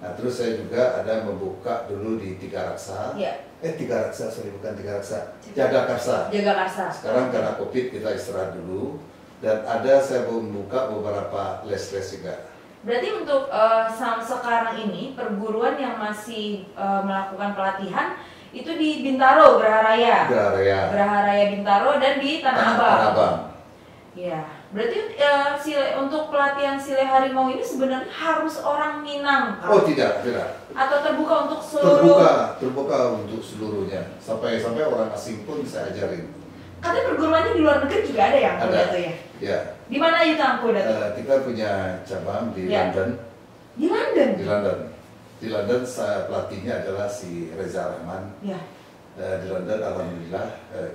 Nah terus saya juga ada membuka dulu di Tiga Raksa, bukan Tiga Raksa, Jagakarsa. Sekarang karena COVID kita istirahat dulu, dan ada saya membuka beberapa les-les juga. Berarti untuk sekarang ini perguruan yang masih melakukan pelatihan itu di Bintaro, Geraha Raya Bintaro, dan di Tanah Abang. Ya, berarti untuk pelatihan sile harimau ini sebenarnya harus orang Minang kan? Oh tidak. Atau terbuka untuk seluruh? Terbuka untuk seluruhnya. Sampai orang asing pun saya ajarin. Katanya perguruannya di luar negeri juga ada ya? Ada. Ya. Di mana itu Angko Dato? Kita punya cabang di London. Di London? Di London pelatihnya adalah si Reza Rahman. Di London alhamdulillah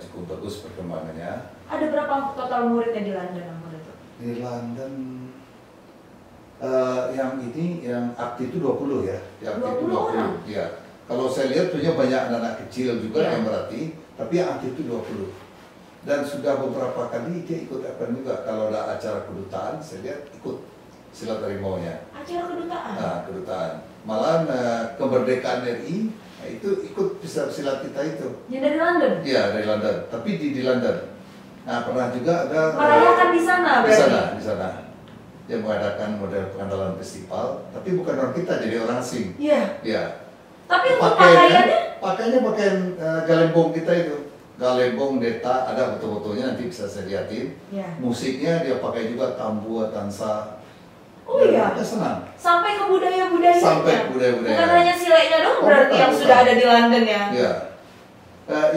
cukup bagus perkembangannya. Ada berapa total muridnya di London Angko Dato? Di London yang aktif itu 20 ya. Yang aktif 20 orang? Ya. Kalau saya lihat punya banyak anak kecil juga yang berlatih, tapi yang aktif itu 20. Dan sudah beberapa kali dia ikut event juga. Kalau ada acara kedutaan, saya lihat ikut silat harimau-nya. Acara kedutaan? Nah, kedutaan. Malah kemerdekaan RI, itu ikut silat kita itu. Yang dari London? Iya, dari London. Tapi di London. Nah, pernah juga ada merayakan di sana berarti? Di sana. Dia mengadakan model pengandalan festival, tapi bukan orang kita, jadi orang asing. Iya. Tapi untuk pakaiannya? Pakaiannya pakaian galembong kita itu. Galembong, deta, ada foto-fotonya nanti bisa saya lihatin. Musiknya dia pakai juga tambua, tansa. Oh iya? Dia senang. Sampai ke budaya-budaya. Bukan hanya sileknya dong berarti yang sudah ada di London ya? Iya.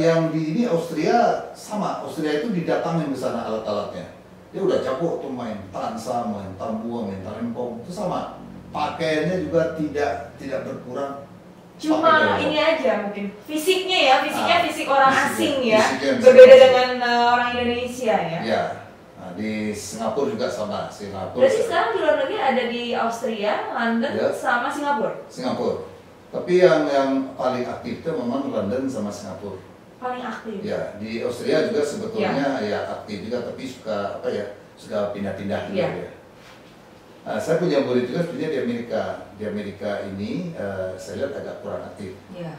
Yang di ini Austria sama. Austria itu didatangin ke sana alat-alatnya. Dia udah jago tuh main tansa, main tambua, main talempong. Itu sama. Pakaiannya juga tidak berkurang Cuma ini aja mungkin fisiknya ya, fisik orang asing ya, berbeda dengan orang Indonesia ya. Ya, nah, di Singapura juga sama. Berarti sekarang di luar negeri ada di Austria, London, sama Singapura. Tapi yang paling aktif itu memang London sama Singapura. Paling aktif. Ya, di Austria juga sebetulnya ya aktif juga, tapi suka suka pindah-pindah gitu ya. Nah, saya punya murid juga sebenarnya di Amerika. Di Amerika ini saya lihat agak kurang aktif. Ya.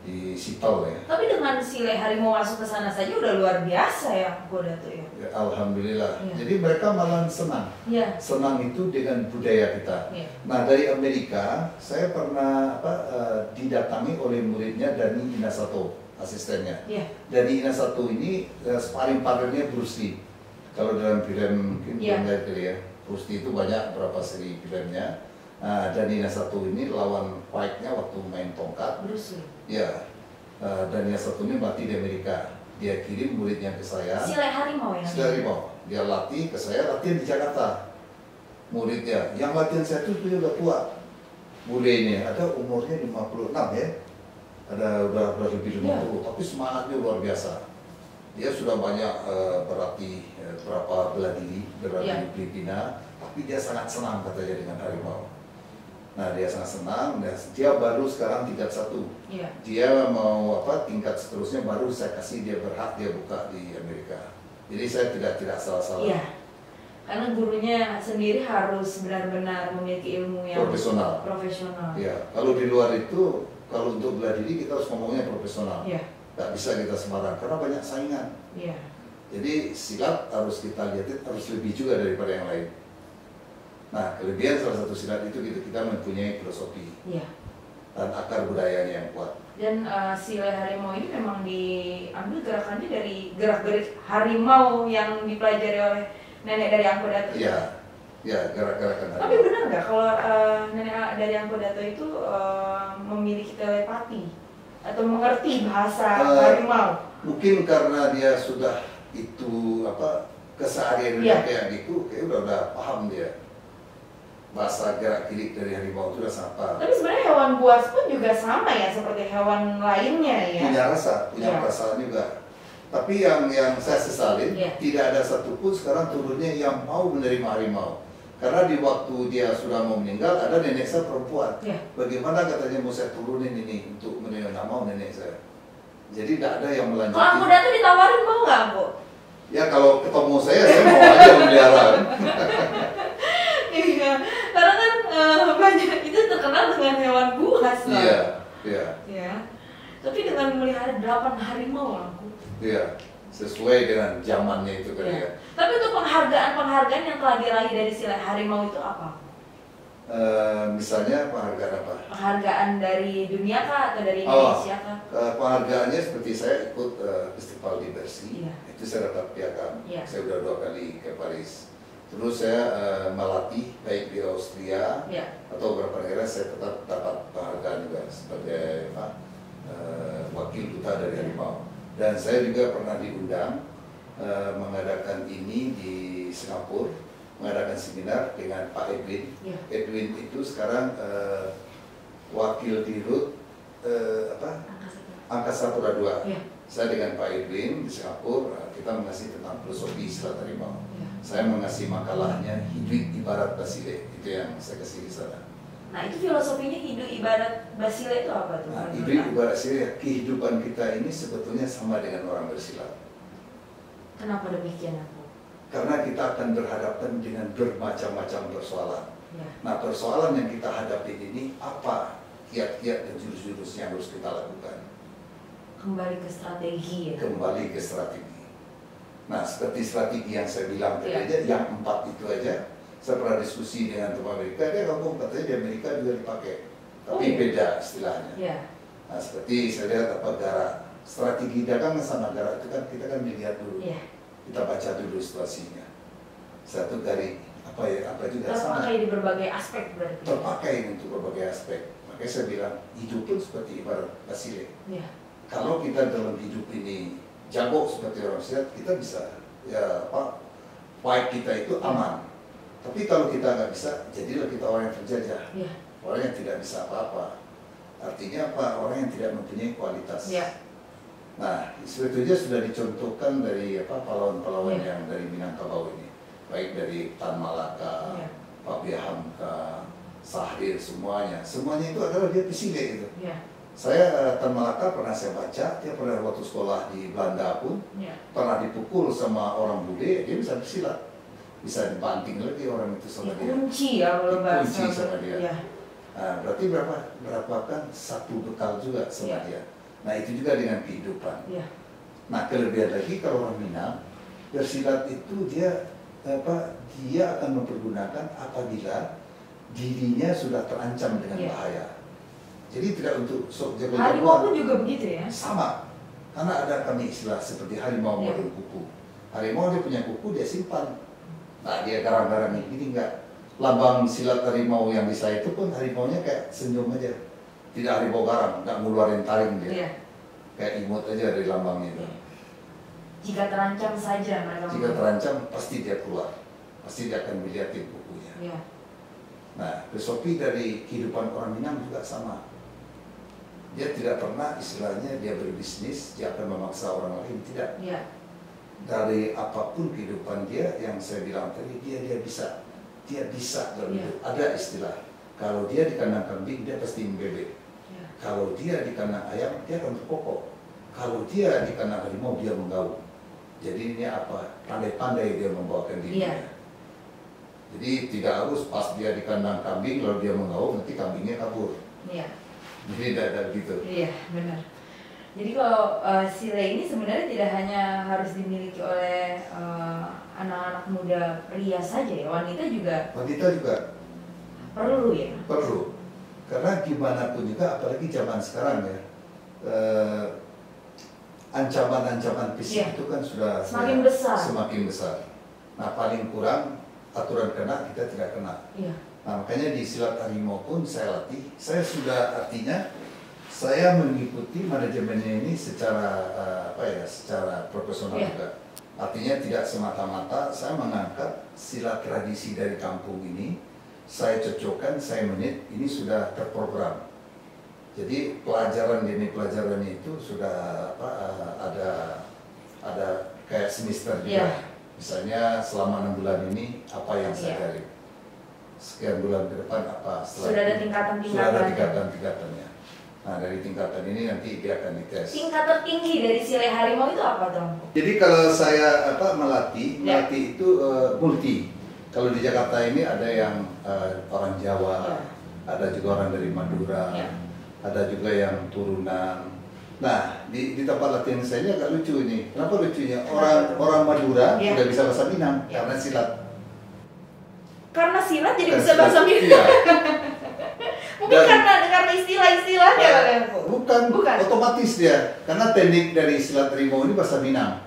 Di Sipal ya. Tapi dengan sile harimau masuk ke sana saja udah luar biasa ya, Dato ya. Alhamdulillah. Ya. Jadi mereka malah senang. Ya. Senang itu dengan budaya kita. Ya. Nah, dari Amerika saya pernah didatangi oleh muridnya Dani Inasato, asistennya. Ya. Dani Inasato ini sparring partnernya Bruce Lee. Kalau dalam film mungkin belum ya. Bruce Lee itu banyak berapa seri filmnya. Dani Inasato ini lawan fight-nya waktu main tongkat. Bruce Lee. Ya, Dani Inasato ini melatih di Amerika. Dia kirim muridnya ke saya. Sile harimau ya? Sile harimau. Dia latih ke saya, latihan di Jakarta. Muridnya, yang latihan saya itu dia udah tua. Bule ini, ada umurnya 56 ya. Udah lebih 50, tapi semangatnya luar biasa. Dia sudah banyak berlatih berapa bela diri di Filipina, tapi dia sangat senang katanya dengan harimau. Nah, dia sangat senang. Dia baru sekarang tingkat 1. Yeah. Dia mau tingkat seterusnya baru saya kasih dia berhak dia buka di Amerika. Jadi saya tidak salah-salah. Yeah. Karena gurunya sendiri harus benar-benar memiliki ilmu yang profesional. Ya, kalau di luar itu, kalau untuk bela diri kita harus ngomongnya profesional. Yeah. Gak bisa kita sembarang karena banyak saingan. Yeah. Jadi silat harus kita lihat harus lebih juga daripada yang lain. Nah, kelebihan salah satu silat itu kita mempunyai filosofi dan akar budayanya yang kuat. Dan sile harimau ini memang diambil gerakannya dari gerak-gerik harimau yang dipelajari oleh nenek dari Angko Dato. Iya, gerak-gerakan harimau. Tapi benar nggak kalau nenek dari Angko Dato itu memiliki telepati atau mengerti bahasa harimau? Mungkin karena dia sudah itu kesehariannya kayak gitu, kayak udah paham dia. Bahasa gerak-gerik dari harimau itu udah sangat paham. Tapi sebenarnya hewan buas pun juga sama ya seperti hewan lainnya ya. Punya perasaan juga. Tapi yang saya sesalin tidak ada satupun sekarang turunnya yang mau menerima harimau. Karena di waktu dia sudah mau meninggal ada nenek saya perempuan. Bagaimana katanya mau saya turunin ini untuk menerima, nggak mau nenek saya. Jadi tidak ada yang melanjutkan. Kalau Angko Dato ditawarin mau nggak, Bu? Ya kalau ketemu saya mau aja memelihara. Iya, karena kan banyak itu terkenal dengan hewan buas lah. Iya. Tapi dengan memelihara 8 harimau aku. Iya, sesuai dengan zamannya itu kan ya. Tapi untuk penghargaan yang telah diraih dari sile harimau itu apa? Misalnya penghargaan apa? Penghargaan dari dunia kah atau dari Indonesia kah? Penghargaannya seperti saya ikut festival di Bercy, itu saya dapat piagam. Saya udah 2 kali ke Paris. Terus saya melatih baik di Austria atau beberapa negara saya tetap dapat penghargaan juga sebagai wakil duta dari harimau. Dan saya juga pernah diundang mengadakan ini di Singapura, mengadakan seminar dengan Pak Edwin. Edwin itu sekarang wakil dirut Angkasa Pura II. Saya dengan Pak Edwin di Singapura, kita mengasih tentang filosofi silat harimau. Saya mengasih makalahnya hidup ibarat basile, itu yang saya kasih di sana. Nah, itu filosofinya hidup ibarat basile itu apa tuh? Nah, hidup ibarat basile, kehidupan kita ini sebetulnya sama dengan orang bersilat. Kenapa demikian, aku? Karena kita akan berhadapan dengan bermacam-macam persoalan. Nah, persoalan yang kita hadapi ini apa kiat-kiat dan jurus-jurus yang harus kita lakukan? Kembali ke strategi ya? Kembali ke strategi. Nah, seperti strategi yang saya bilang tadi aja, yang 4 itu aja, saya pernah diskusi dengan teman Amerika, dia ngomong katanya di Amerika juga dipakai, tapi beda istilahnya. Nah, seperti saya lihat strategi dagang sama garak itu kan kita kan dilihat dulu, kita baca dulu situasinya. Satu dari apa juga sama. Terpakai di berbagai aspek berarti. Terpakai untuk berbagai aspek. Makanya saya bilang hidup pun seperti ibarat basile. Kalau kita dalam hidup ini jago seperti orang silat, kita bisa fight kita itu aman. Tapi kalau kita nggak bisa, jadilah kita orang yang terjajah, orang yang tidak bisa apa-apa. artinya apa? Orang yang tidak mempunyai kualitas. Ya. Nah, sebetulnya sudah dicontohkan dari pahlawan-pahlawan Ya. yang dari Minangkabau ini, baik dari Tan Malaka, Ya. Pak Bihamka, Sahir, semuanya itu adalah dia pesile itu. Ya. Saya Tan Malaka pernah saya baca, dia pernah waktu sekolah di Belanda pun Ya. pernah dipukul sama orang bude, dia bisa bersilat, bisa dibanting lagi orang itu sama dia. Kunci ya kalau bahasa. Kunci sama dia. Ya. Nah, berarti berapa kan satu bekal juga sama Ya. dia. Nah itu juga dengan kehidupan. Ya. Nah kelebihan lagi kalau orang Minang bersilat itu dia akan mempergunakan apabila dirinya sudah terancam dengan Ya. bahaya. Jadi tidak untuk sok Harimau pun juga begitu ya? sama, karena ada kami istilah seperti harimau Ya. model kuku. Harimau dia punya kuku dia simpan. Nah dia garang-garang ini enggak. Lambang silat harimau yang di saya itu pun harimaunya kayak senyum aja. Tidak harimau garang, enggak ngeluarin taring dia. Iya. Kayak imut aja dari lambangnya itu. Jika terancam saja mereka. Jika terancam pasti dia keluar. Pasti dia akan melihatin kukunya. Iya. Nah, filosofi dari kehidupan orang Minang juga sama. Dia tidak pernah istilahnya dia berbisnis, dia akan memaksa orang lain, tidak. Iya. Dari apapun kehidupan dia yang saya bilang tadi dia bisa. Dia bisa dalam Iya. hidup. Ada istilah. Kalau dia di kandang kambing dia pasti membebek. Iya. Kalau dia di kandang ayam dia akan berkokok. Kalau dia di kandang harimau dia menggaul. Jadi ini apa? Pandai-pandai dia membawakan dirinya. Iya. Jadi tidak harus pas dia di kandang kambing lalu dia menggaul nanti kambingnya kabur. Iya. Jadi tidak ada begitu. Iya, benar. Jadi kalau sile ini sebenarnya tidak hanya harus dimiliki oleh anak-anak muda pria saja ya, wanita juga Wanita juga perlu ya. perlu. Karena gimana pun juga apalagi zaman sekarang ya. Ancaman-ancaman fisik Iya. itu kan sudah Semakin besar. Semakin besar. Nah paling kurang aturan kena kita tidak kena. Iya. Nah makanya di silat harimau pun saya latih. Saya sudah artinya saya mengikuti manajemennya ini secara secara profesional Iya. juga. Artinya tidak semata-mata saya mengangkat silat tradisi dari kampung ini, saya cocokkan, saya menit, ini sudah terprogram. Jadi pelajarannya itu sudah ada kayak semester juga. Iya. Misalnya selama 6 bulan ini apa yang saya Iya. cari. Sekian bulan ke depan apa setelah Sudah ada ini. tingkatan-tingkatannya. Sudah ada tingkatan-tingkatannya. Nah dari tingkatan ini nanti dia akan dites. Tingkat tertinggi dari sile harimau itu apa, Tom? Jadi kalau saya melatih Ya. itu multi. Kalau di Jakarta ini ada yang orang Jawa, Ya. ada juga orang dari Madura, Ya. ada juga yang turunan. Nah di tempat latihan saya ini agak lucu ini. Kenapa lucunya? Orang Madura Ya. sudah bisa bahasa Minang Ya. karena silat. Karena silat jadi Karena bisa bahasa silat, Minang. iya. Mungkin Dan- karena istilah-istilahnya kali ya, Bu? Bukan, otomatis dia. Karena teknik dari silat harimau ini bahasa Minang.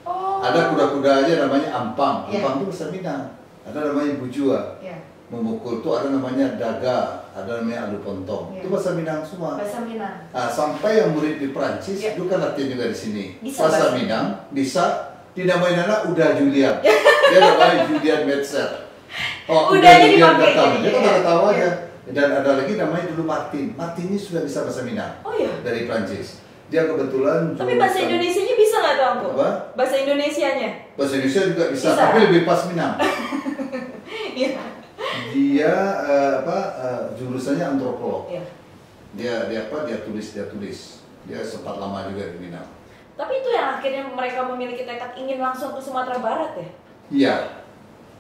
Oh. Ada kuda-kuda aja namanya ampang. Ya. Ampang itu bahasa Minang. Ada namanya bujua. Ya. Memukul itu ada namanya daga, ada namanya adu pontong. Ya. Itu bahasa Minang semua. Bahasa Minang. Nah, sampai yang murid di Perancis Ya. itu kan latihan juga di sini. Bisa bahasa bahasa Minang bisa dinamain anak Uda Julian. Dia namanya Julian Metzer. Oh, Udahnya Julian dipakai datang. jadi. Dia kan tahu Ya. aja. Dan ada lagi namanya dulu Martin. Martin ini sudah bisa bahasa Minang Oh iya. dari Prancis. Dia kebetulan Tapi bahasa jurusan- Indonesianya bisa nggak, Tom? Bu? Apa? Bahasa Indonesianya? Bahasa Indonesia juga bisa, Bisa. tapi lebih pas Minang. Iya. Dia jurusannya antropolog. Iya. Dia tulis. Dia sempat lama juga di Minang. Tapi itu yang akhirnya mereka memiliki tekad ingin langsung ke Sumatera Barat ya? Iya.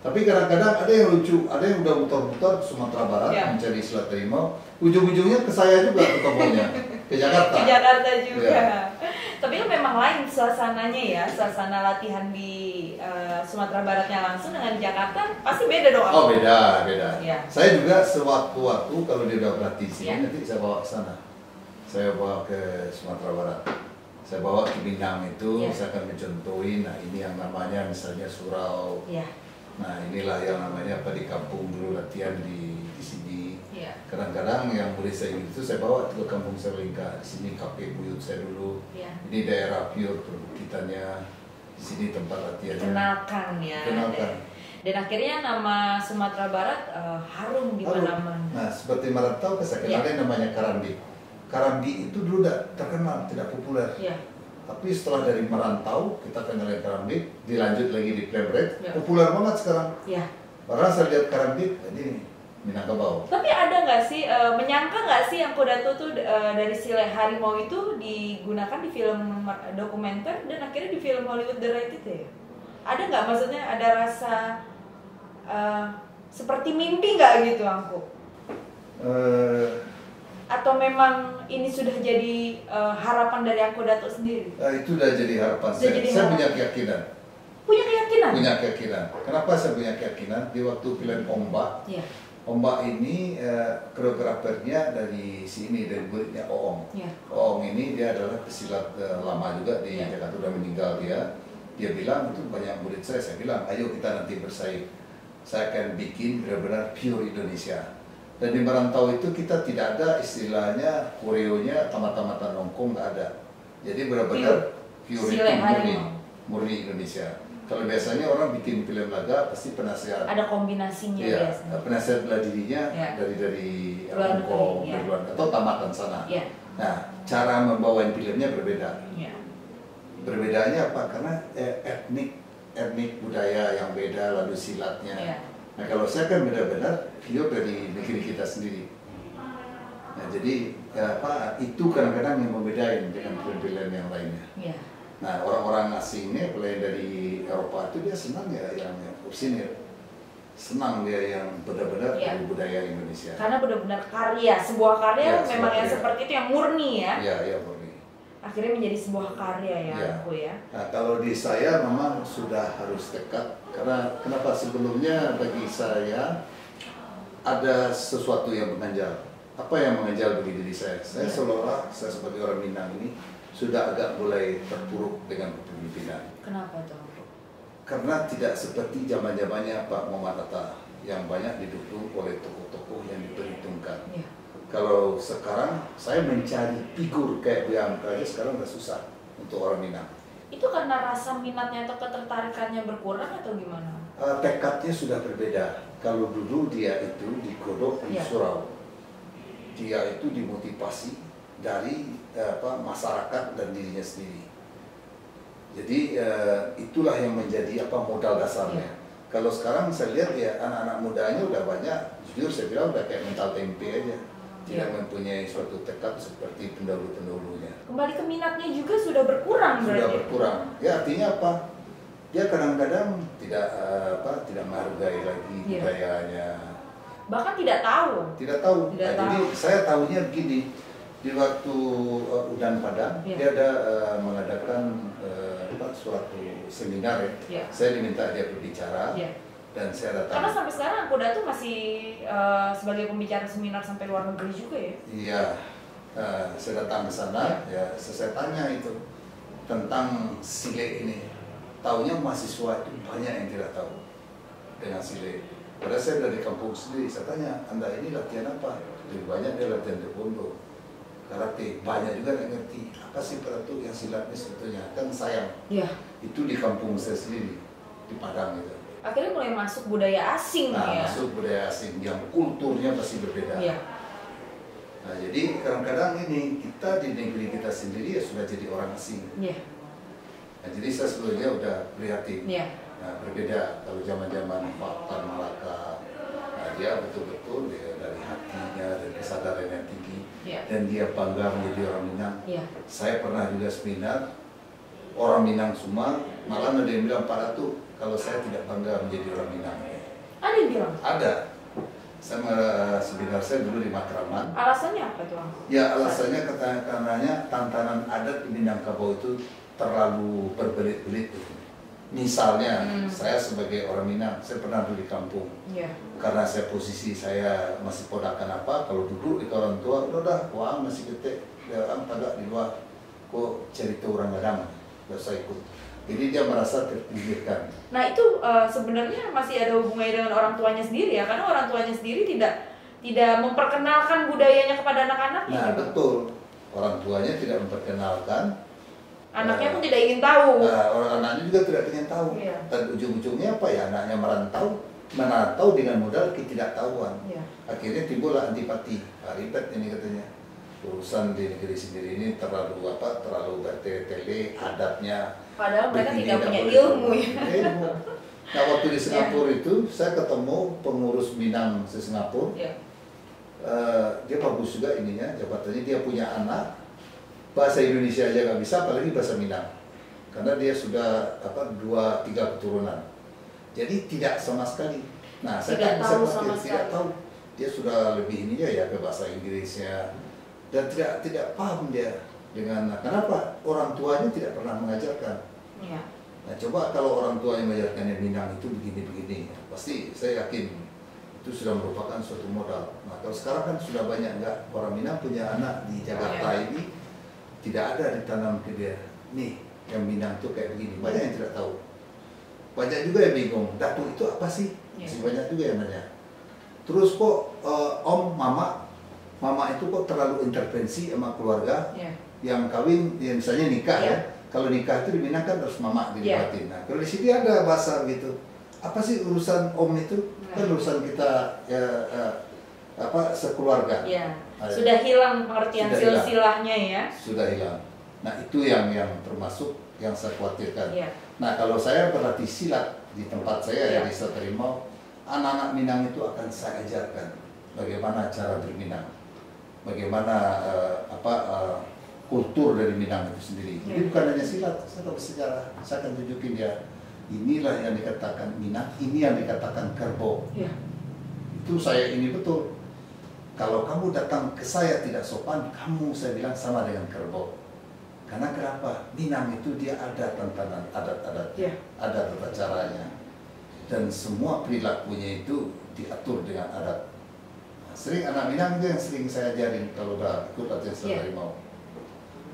Tapi kadang-kadang ada yang lucu, ada yang udah muter-muter ke Sumatera Barat Iya. mencari silat harimau, ujung-ujungnya ke saya juga ketemunya, ke Jakarta. Ke Jakarta juga. Iya. Tapi kan memang lain suasananya ya, suasana latihan di Sumatera Baratnya langsung dengan di Jakarta pasti beda dong. Oh beda. Iya. Saya juga sewaktu-waktu kalau dia udah berlatih di sini, Iya. nanti saya bawa ke sana. Saya bawa ke Sumatera Barat. Saya bawa ke Minang itu, Iya. saya akan mencontohin, nah ini yang namanya misalnya surau. Iya. Nah inilah yang namanya di kampung dulu latihan di sini. Iya. Kadang-kadang yang murid saya itu saya bawa ke kampung Sablingka. Di sini kakek buyut saya dulu. Iya. Ini daerah pure perbukitannya. Di sini tempat latihannya. Kenalkan ya. Kenalkan. Dan akhirnya nama Sumatera Barat harum di Harum. mana-mana. Nah seperti merantau ke saya Iya. kenalin namanya Karambik. Karambi itu dulu tidak terkenal, tidak populer. Ya. Tapi setelah dari merantau, kita kenalin Karambi, dilanjut lagi di Plebret, Ya. populer banget sekarang. Ya. Bahkan saya lihat Karambi, ini Minangkabau. Tapi ada nggak sih, menyangka nggak sih yang Kuda tuh dari sile harimau itu digunakan di film dokumenter dan akhirnya di film Hollywood The Right itu ya? Ada nggak, maksudnya ada rasa seperti mimpi nggak gitu Angku? Atau memang ini sudah jadi harapan dari Angku Datuk sendiri? Itu udah jadi harapan Sudah saya. jadi Saya harapan. punya keyakinan. Punya keyakinan? Punya keyakinan. Kenapa saya punya keyakinan? Di waktu film Ombak, Iya. Ombak ini koreografernya dari sini, dari muridnya Oong. Iya. Oong ini dia adalah pesilat lama juga di Iya. Jakarta, udah meninggal dia. Dia bilang itu banyak murid saya bilang ayo kita nanti bersaing. Saya akan bikin benar-benar pure Indonesia. Dan di merantau itu kita tidak ada istilahnya koreonya tamat-tamatan Hongkong, nggak ada. Jadi benar-benar pure itu Sile murni, harimau. murni Indonesia. Kalau biasanya orang bikin film laga pasti penasehat. Ada kombinasinya Iya, biasanya. penasehat bela dirinya Iya. dari Luar Hongkong, negeri, iya. dari luar atau tamatan sana. Iya. Nah, cara membawain filmnya berbeda. Iya. Berbedanya apa? Karena etnik budaya yang beda, lalu silatnya. Iya. Nah, kalau saya kan benar-benar video dari negeri kita sendiri. Nah, jadi itu kadang-kadang yang membedain dengan film-film yang lainnya. Iya. Nah, orang-orang asing ini, mulai dari Eropa itu dia senang ya yang orisinil. Senang dia yang benar-benar Iya. dari budaya Indonesia. Karena benar-benar karya, sebuah karya Iya, memang sebuah yang karya. seperti itu yang murni ya. Iya, iya, murni. Akhirnya menjadi sebuah karya ya Iya. aku ya. Nah, kalau di saya memang sudah harus tekad. Karena kenapa sebelumnya bagi saya ada sesuatu yang mengganjal. Apa yang mengganjal bagi diri saya? Saya Iya. seolah-olah saya sebagai orang Minang ini sudah agak mulai terpuruk dengan kepemimpinan. Kenapa tuh? Karena tidak seperti zaman-zamannya Pak Muhammad Hatta yang banyak didukung oleh tokoh-tokoh yang diperhitungkan. Iya. Kalau sekarang saya mencari figur kayak Bianca aja sekarang udah susah untuk orang Minang. Itu karena rasa minatnya atau ketertarikannya berkurang atau gimana? Tekadnya sudah berbeda. Kalau dulu dia itu digodok di Iya. surau, dia itu dimotivasi dari masyarakat dan dirinya sendiri. Jadi itulah yang menjadi modal dasarnya. Iya. Kalau sekarang saya lihat ya anak-anak mudanya udah banyak, jujur saya bilang udah kayak mental tempe aja, tidak Iya. mempunyai suatu tekad seperti pendahulu-pendahulunya. Kembali ke minatnya juga sudah berkurang Sudah berarti. berkurang. Ya artinya apa? Dia kadang-kadang tidak menghargai lagi Iya. budayanya. Bahkan tidak tahu. Tidak tahu. Tidak Nah, jadi tahu. saya tahunya begini. Di waktu Udan Padang, Iya. dia ada mengadakan suatu seminar ya. Iya. Saya diminta dia berbicara Iya. dan saya Karena datang. sampai sekarang Kuda tuh masih sebagai pembicara seminar sampai luar negeri juga ya. Iya, saya datang ke sana, ya saya tanya itu tentang sile ini. Taunya mahasiswa itu banyak yang tidak tahu dengan sile. Padahal saya dari kampung sendiri, saya tanya, Anda ini latihan apa? Lebih banyak dia latihan taekwondo, karate. Banyak juga yang ngerti, apa sih Pratu yang silatnya sebetulnya? Kan sayang, Iya. itu di kampung saya sendiri, di Padang itu. Akhirnya mulai masuk budaya asing Nah, ya. masuk budaya asing yang kulturnya pasti berbeda. Iya. Nah, jadi kadang-kadang ini kita di negeri kita sendiri ya sudah jadi orang asing. Iya. Nah, jadi saya sebelumnya udah prihatin. Iya. Nah, berbeda kalau zaman-zaman Pak Tan Malaka. Nah, dia betul-betul dia dari hatinya, dari kesadaran yang tinggi, Iya. dan dia bangga menjadi orang Minang. Iya. Saya pernah juga seminar orang Minang semua, malah ada yang bilang Pak Ratu, kalau saya tidak bangga menjadi orang Minang. Ada yang bilang. Ada. Seminar saya dulu di Matraman. Alasannya apa tuh? Ya alasannya karenanya tantangan adat di Minangkabau itu terlalu berbelit-belit. Misalnya saya sebagai orang Minang, saya pernah dulu di kampung. Iya. Karena saya posisi saya masih podakan apa, kalau duduk di orang tua, udah wah masih gede, orang tagak di luar, kok cerita orang gadang, gak usah ikut. Jadi dia merasa terpinggirkan. Nah itu sebenarnya masih ada hubungannya dengan orang tuanya sendiri ya, karena orang tuanya sendiri tidak memperkenalkan budayanya kepada anak-anaknya. Nah gitu. betul, orang tuanya tidak memperkenalkan. Anaknya pun tidak ingin tahu. Orang anaknya juga tidak ingin tahu. Iya. Dan ujung-ujungnya apa ya, anaknya merantau dengan modal ketidaktahuan. Iya. Akhirnya timbullah antipati, ribet ini katanya. urusan di negeri sendiri ini terlalu bertele-tele adatnya. Padahal mereka begini, tidak punya boleh. ilmu ya. Ilmu. Nah waktu di Singapura itu saya ketemu pengurus Minang di Singapura. Ya. Dia bagus juga ininya, jabatannya. Dia punya anak bahasa Indonesia aja nggak bisa, apalagi bahasa Minang, karena dia sudah 2-3 keturunan. Jadi tidak sama sekali. Nah saya Tidak tak tahu bisa sama tidak sekali. tahu. Dia sudah lebih ininya ya ke bahasa Inggrisnya, dan tidak paham dia dengan kenapa orang tuanya tidak pernah mengajarkan. Iya. Nah coba kalau orang tuanya mengajarkannya Minang itu begini-begini, pasti saya yakin itu sudah merupakan suatu modal. Nah kalau sekarang kan sudah banyak nggak orang Minang punya anak di Jakarta ini, tidak ada ditanam ke dia, nih yang Minang tuh kayak begini. Banyak yang tidak tahu, banyak juga yang bingung, Datuk itu apa sih? Masih banyak juga yang nanya. Terus kok Om, Mama itu kok terlalu intervensi sama keluarga yang kawin, yang misalnya nikah ya. Kalau nikah itu di Minang kan harus Mama dilibatin. Nah kalau di sini ada bahasa gitu, apa sih urusan Om itu? Kan urusan kita sekeluarga. Iya. Sudah hilang pengertian silsilahnya ya. Sudah hilang. Nah itu yang termasuk yang saya khawatirkan. Iya. Nah kalau saya berlatih silat di tempat saya Iya. di Desa Harimau, anak-anak Minang itu akan saya ajarkan bagaimana cara berminang, bagaimana kultur dari Minang itu sendiri. Jadi bukan hanya silat, saya tahu sejarah. Saya akan tunjukin dia, inilah yang dikatakan Minang, ini yang dikatakan kerbau. Itu saya ini betul. Kalau kamu datang ke saya tidak sopan, kamu saya bilang sama dengan kerbau. Karena kenapa? Minang itu dia ada tantangan adat-adatnya, ada tata caranya. Dan semua perilakunya itu diatur dengan adat. Nah, sering anak Minang itu yang sering saya ajarin kalau udah ikut latihan silat harimau.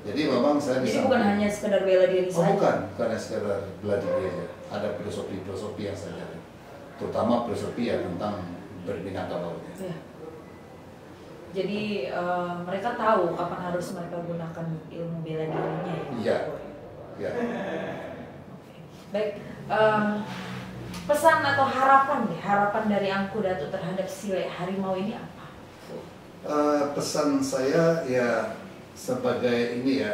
Jadi memang saya Jadi bukan hanya sekedar bela diri saja. bukan hanya sekedar bela diri aja. Ada filosofi yang saya ajarin. Terutama filosofi ya tentang berminang lautnya. Ya. Jadi mereka tahu kapan harus mereka gunakan ilmu bela dirinya ya. Iya. Ya. Baik. Pesan atau harapan dari Angku Datuk terhadap Sile Harimau ini apa? Pesan saya ya sebagai ini ya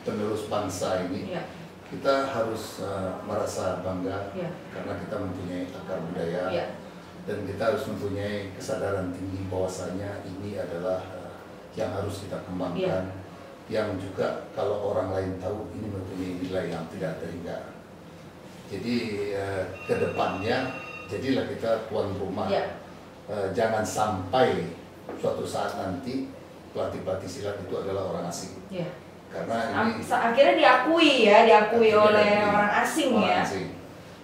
penerus bangsa ini, kita harus merasa bangga karena kita mempunyai akar budaya dan kita harus mempunyai kesadaran tinggi bahwasanya ini adalah yang harus kita kembangkan, yang juga kalau orang lain tahu ini mempunyai nilai yang tidak terhingga. Jadi kedepannya jadilah kita tuan rumah. Jangan sampai suatu saat nanti pelatih silat itu adalah orang asing. Karena ini akhirnya diakui oleh orang asing ya.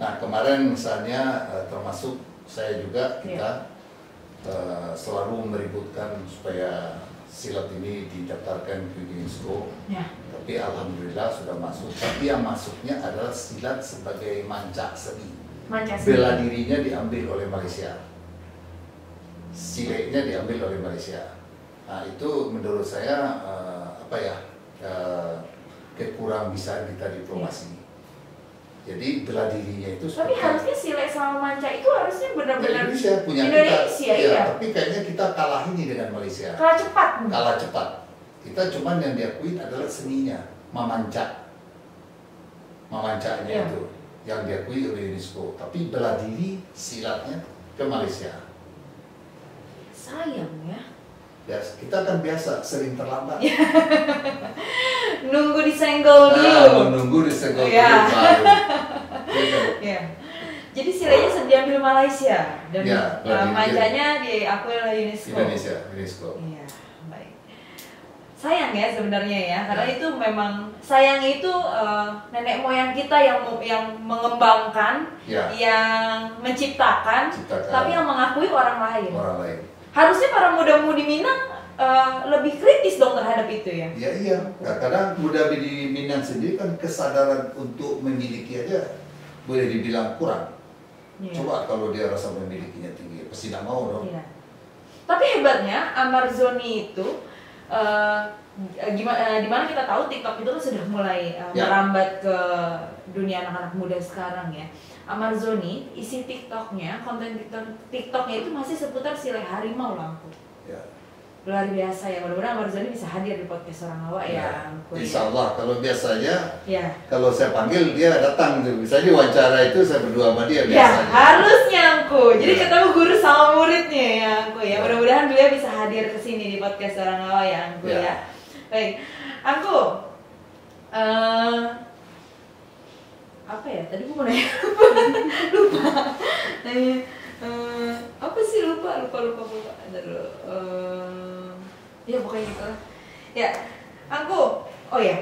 Nah kemarin misalnya termasuk saya juga kita selalu meributkan supaya silat ini didaftarkan ke UNESCO. Tapi alhamdulillah sudah masuk. Tapi yang masuknya adalah silat sebagai mancak seni. Bela dirinya diambil oleh Malaysia, sileknya diambil oleh Malaysia. Nah itu menurut saya kekurang bisa kita diplomasi. Jadi bela dirinya itu. Tapi harusnya silek sama mancak itu harusnya benar-benar Indonesia punya Indonesia, kita. iya. Tapi kayaknya kita kalah ini dengan Malaysia. Kalah cepat. Kita cuman yang diakui adalah seninya, memancaknya itu yang diakui oleh UNESCO. Tapi bela diri silatnya ke Malaysia. Sayang ya. Ya kita kan biasa sering terlambat. Nunggu disenggol dulu. Nunggu disenggol dulu baru. Jadi sileknya diambil Malaysia dan mancanya diakui oleh UNESCO. UNESCO. Iya, baik. Sayang ya sebenarnya ya, karena itu memang sayang itu nenek moyang kita yang mengembangkan, yang menciptakan, tapi yang mengakui orang lain. Harusnya para muda-mudi Minang lebih kritis dong terhadap itu ya. Iya. Karena muda di Minang sendiri kan kesadaran untuk memiliki aja boleh dibilang kurang. Coba kalau dia rasa memilikinya tinggi, pasti tidak mau dong. Tapi hebatnya Amarzoni itu dimana kita tahu TikTok itu kan sudah mulai merambat ke dunia anak-anak muda sekarang ya. Amarzoni isi TikToknya, konten TikToknya itu masih seputar Sile Harimau Langku. luar biasa ya. Mudah-mudahan Ahmad Rozani bisa hadir di podcast Orang Awak ya. Insya Allah. Kalau biasanya, kalau saya panggil dia datang tuh. Misalnya wawancara itu saya berdua sama dia biasanya. Ya harusnya Angku. Jadi ketemu guru sama muridnya ya Angku ya. Mudah-mudahan beliau bisa hadir ke sini di podcast Orang Awak ya Angku ya. Baik, Angku. Apa ya? Tadi gue mau nanya. Lupa. Nanya. Apa sih lupa. Ntar dulu. Ya pokoknya gitu lah. Ya, Angku. Oh ya.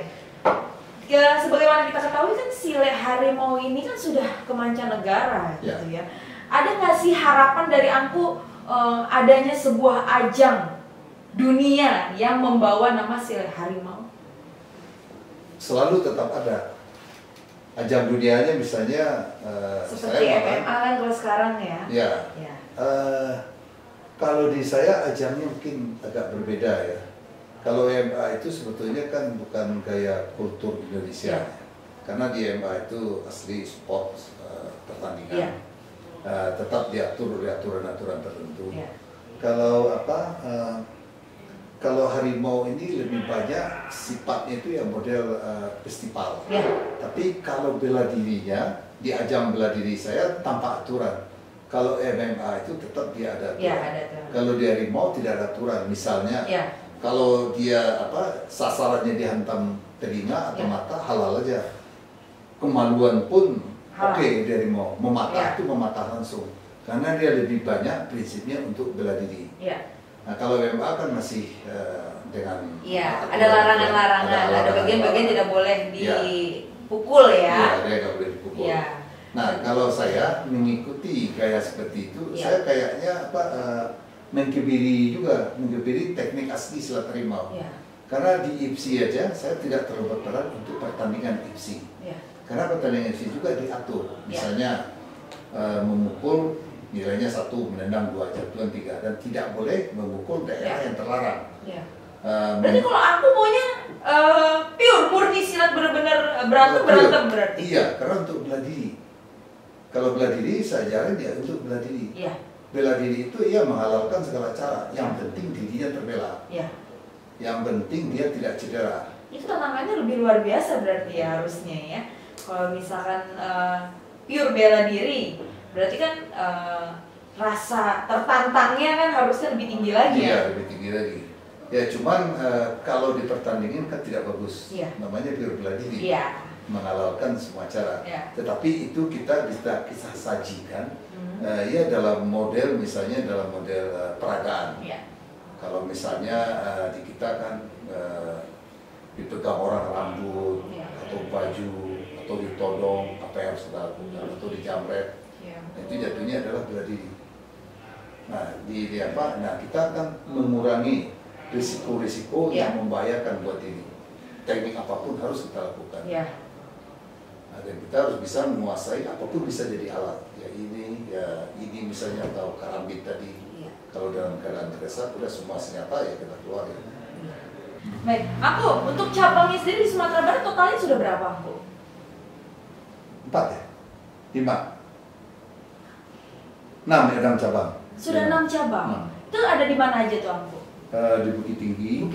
Ya, sebagaimana kita ketahui kan sile harimau ini kan sudah ke mancanegara gitu ya. Ada nggak sih harapan dari Angku adanya sebuah ajang dunia yang membawa nama sile harimau? Selalu tetap ada. Ajang dunianya misalnya seperti MMA kan kalau sekarang ya. Ya. Kalau di saya ajangnya mungkin agak berbeda ya. Kalau MMA itu sebetulnya kan bukan gaya kultur Indonesia. Karena di MMA itu asli sport pertandingan. Tetap diatur oleh aturan-aturan tertentu. Kalau harimau ini lebih banyak sifatnya itu ya model festival. Tapi kalau bela dirinya di ajang bela diri saya tanpa aturan. Kalau MMA itu tetap dia ada aturan. Kalau di harimau tidak ada aturan. Misalnya kalau dia sasarannya dihantam telinga atau mata halal aja. Kemaluan pun oke di harimau. Mematah itu mematah langsung. Karena dia lebih banyak prinsipnya untuk bela diri. Nah, kalau MMA kan masih dengan ada larangan-larangan, ada bagian-bagian tidak boleh dipukul ya. Ada yang nggak boleh dipukul. Nah, kalau saya mengikuti gaya seperti itu, saya kayaknya mengkebiri teknik asli silat harimau. Karena di IFSI aja saya tidak terlalu berperan untuk pertandingan IFSI. Karena pertandingan IFSI juga diatur, misalnya memukul nilainya 1, menendang 2, jatuhan 3, dan tidak boleh memukul daerah yang terlarang. Berarti kalau aku maunya pure murni silat benar-benar berantem berarti. Iya, karena untuk bela diri. Kalau bela diri saya ajarin dia untuk bela diri. Bela diri itu ia menghalalkan segala cara. Yang penting dirinya terbela. Yang penting dia tidak cedera. Itu tantangannya lebih luar biasa berarti ya harusnya ya. Kalau misalkan pure bela diri, berarti kan rasa tertantangnya kan harusnya lebih tinggi lagi ya? Iya, lebih tinggi lagi. Ya cuman kalau di pertandingan kan tidak bagus. Namanya pure bela diri. Menghalalkan semua cara. Tetapi itu kita bisa sajikan ya dalam model, misalnya dalam model peragaan. Kalau misalnya di kita kan dipegang orang rambut atau baju atau ditodong, apa yang harus kita lakukan, atau dijamret. Itu jatuhnya adalah bela diri. Nah, nah kita akan mengurangi risiko-risiko yang membahayakan buat diri. Teknik apapun harus kita lakukan. Nah, dan kita harus bisa menguasai apapun bisa jadi alat. Ya ini misalnya atau karambit tadi. Kalau dalam keadaan terdesak, udah semua senjata ya kita keluarin. Baik, aku untuk cabangnya sendiri di Sumatera Barat totalnya sudah berapa, Bu? 4 ya? 5. 6 ya, 6 cabang. Sudah 6 cabang. Itu ada di mana aja tuh, Angku? Di Bukit Tinggi.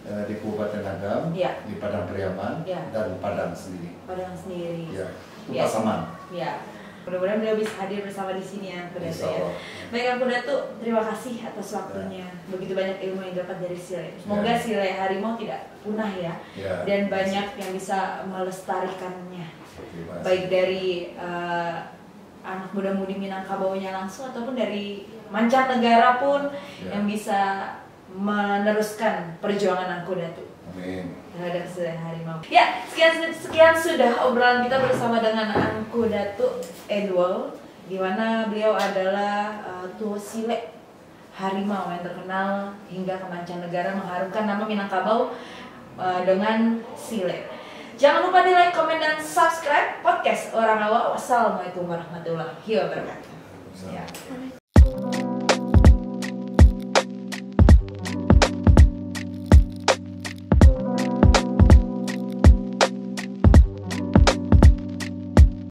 Di Kabupaten Agam, di Padang Pariaman, dan Padang sendiri. Itu Pasaman. Mudah-mudahan beliau bisa hadir bersama di sini ya, Angku Datu ya. Baik, Angku Datu, terima kasih atas waktunya. Begitu banyak ilmu yang dapat dari sile. Semoga sile harimau tidak punah ya, dan banyak yang bisa melestarikannya. Baik dari anak muda-mudi Minangkabaunya langsung ataupun dari mancanegara pun yang bisa meneruskan perjuangan Angku Datu terhadap sile harimau. Ya, sekian sudah obrolan kita bersama dengan Angku Datu Edwal, di mana beliau adalah tua sile harimau yang terkenal hingga ke mancanegara, mengharumkan nama Minangkabau dengan sile. Jangan lupa di like, komen, dan subscribe podcast Orang Awak. Wassalamualaikum warahmatullahi wabarakatuh.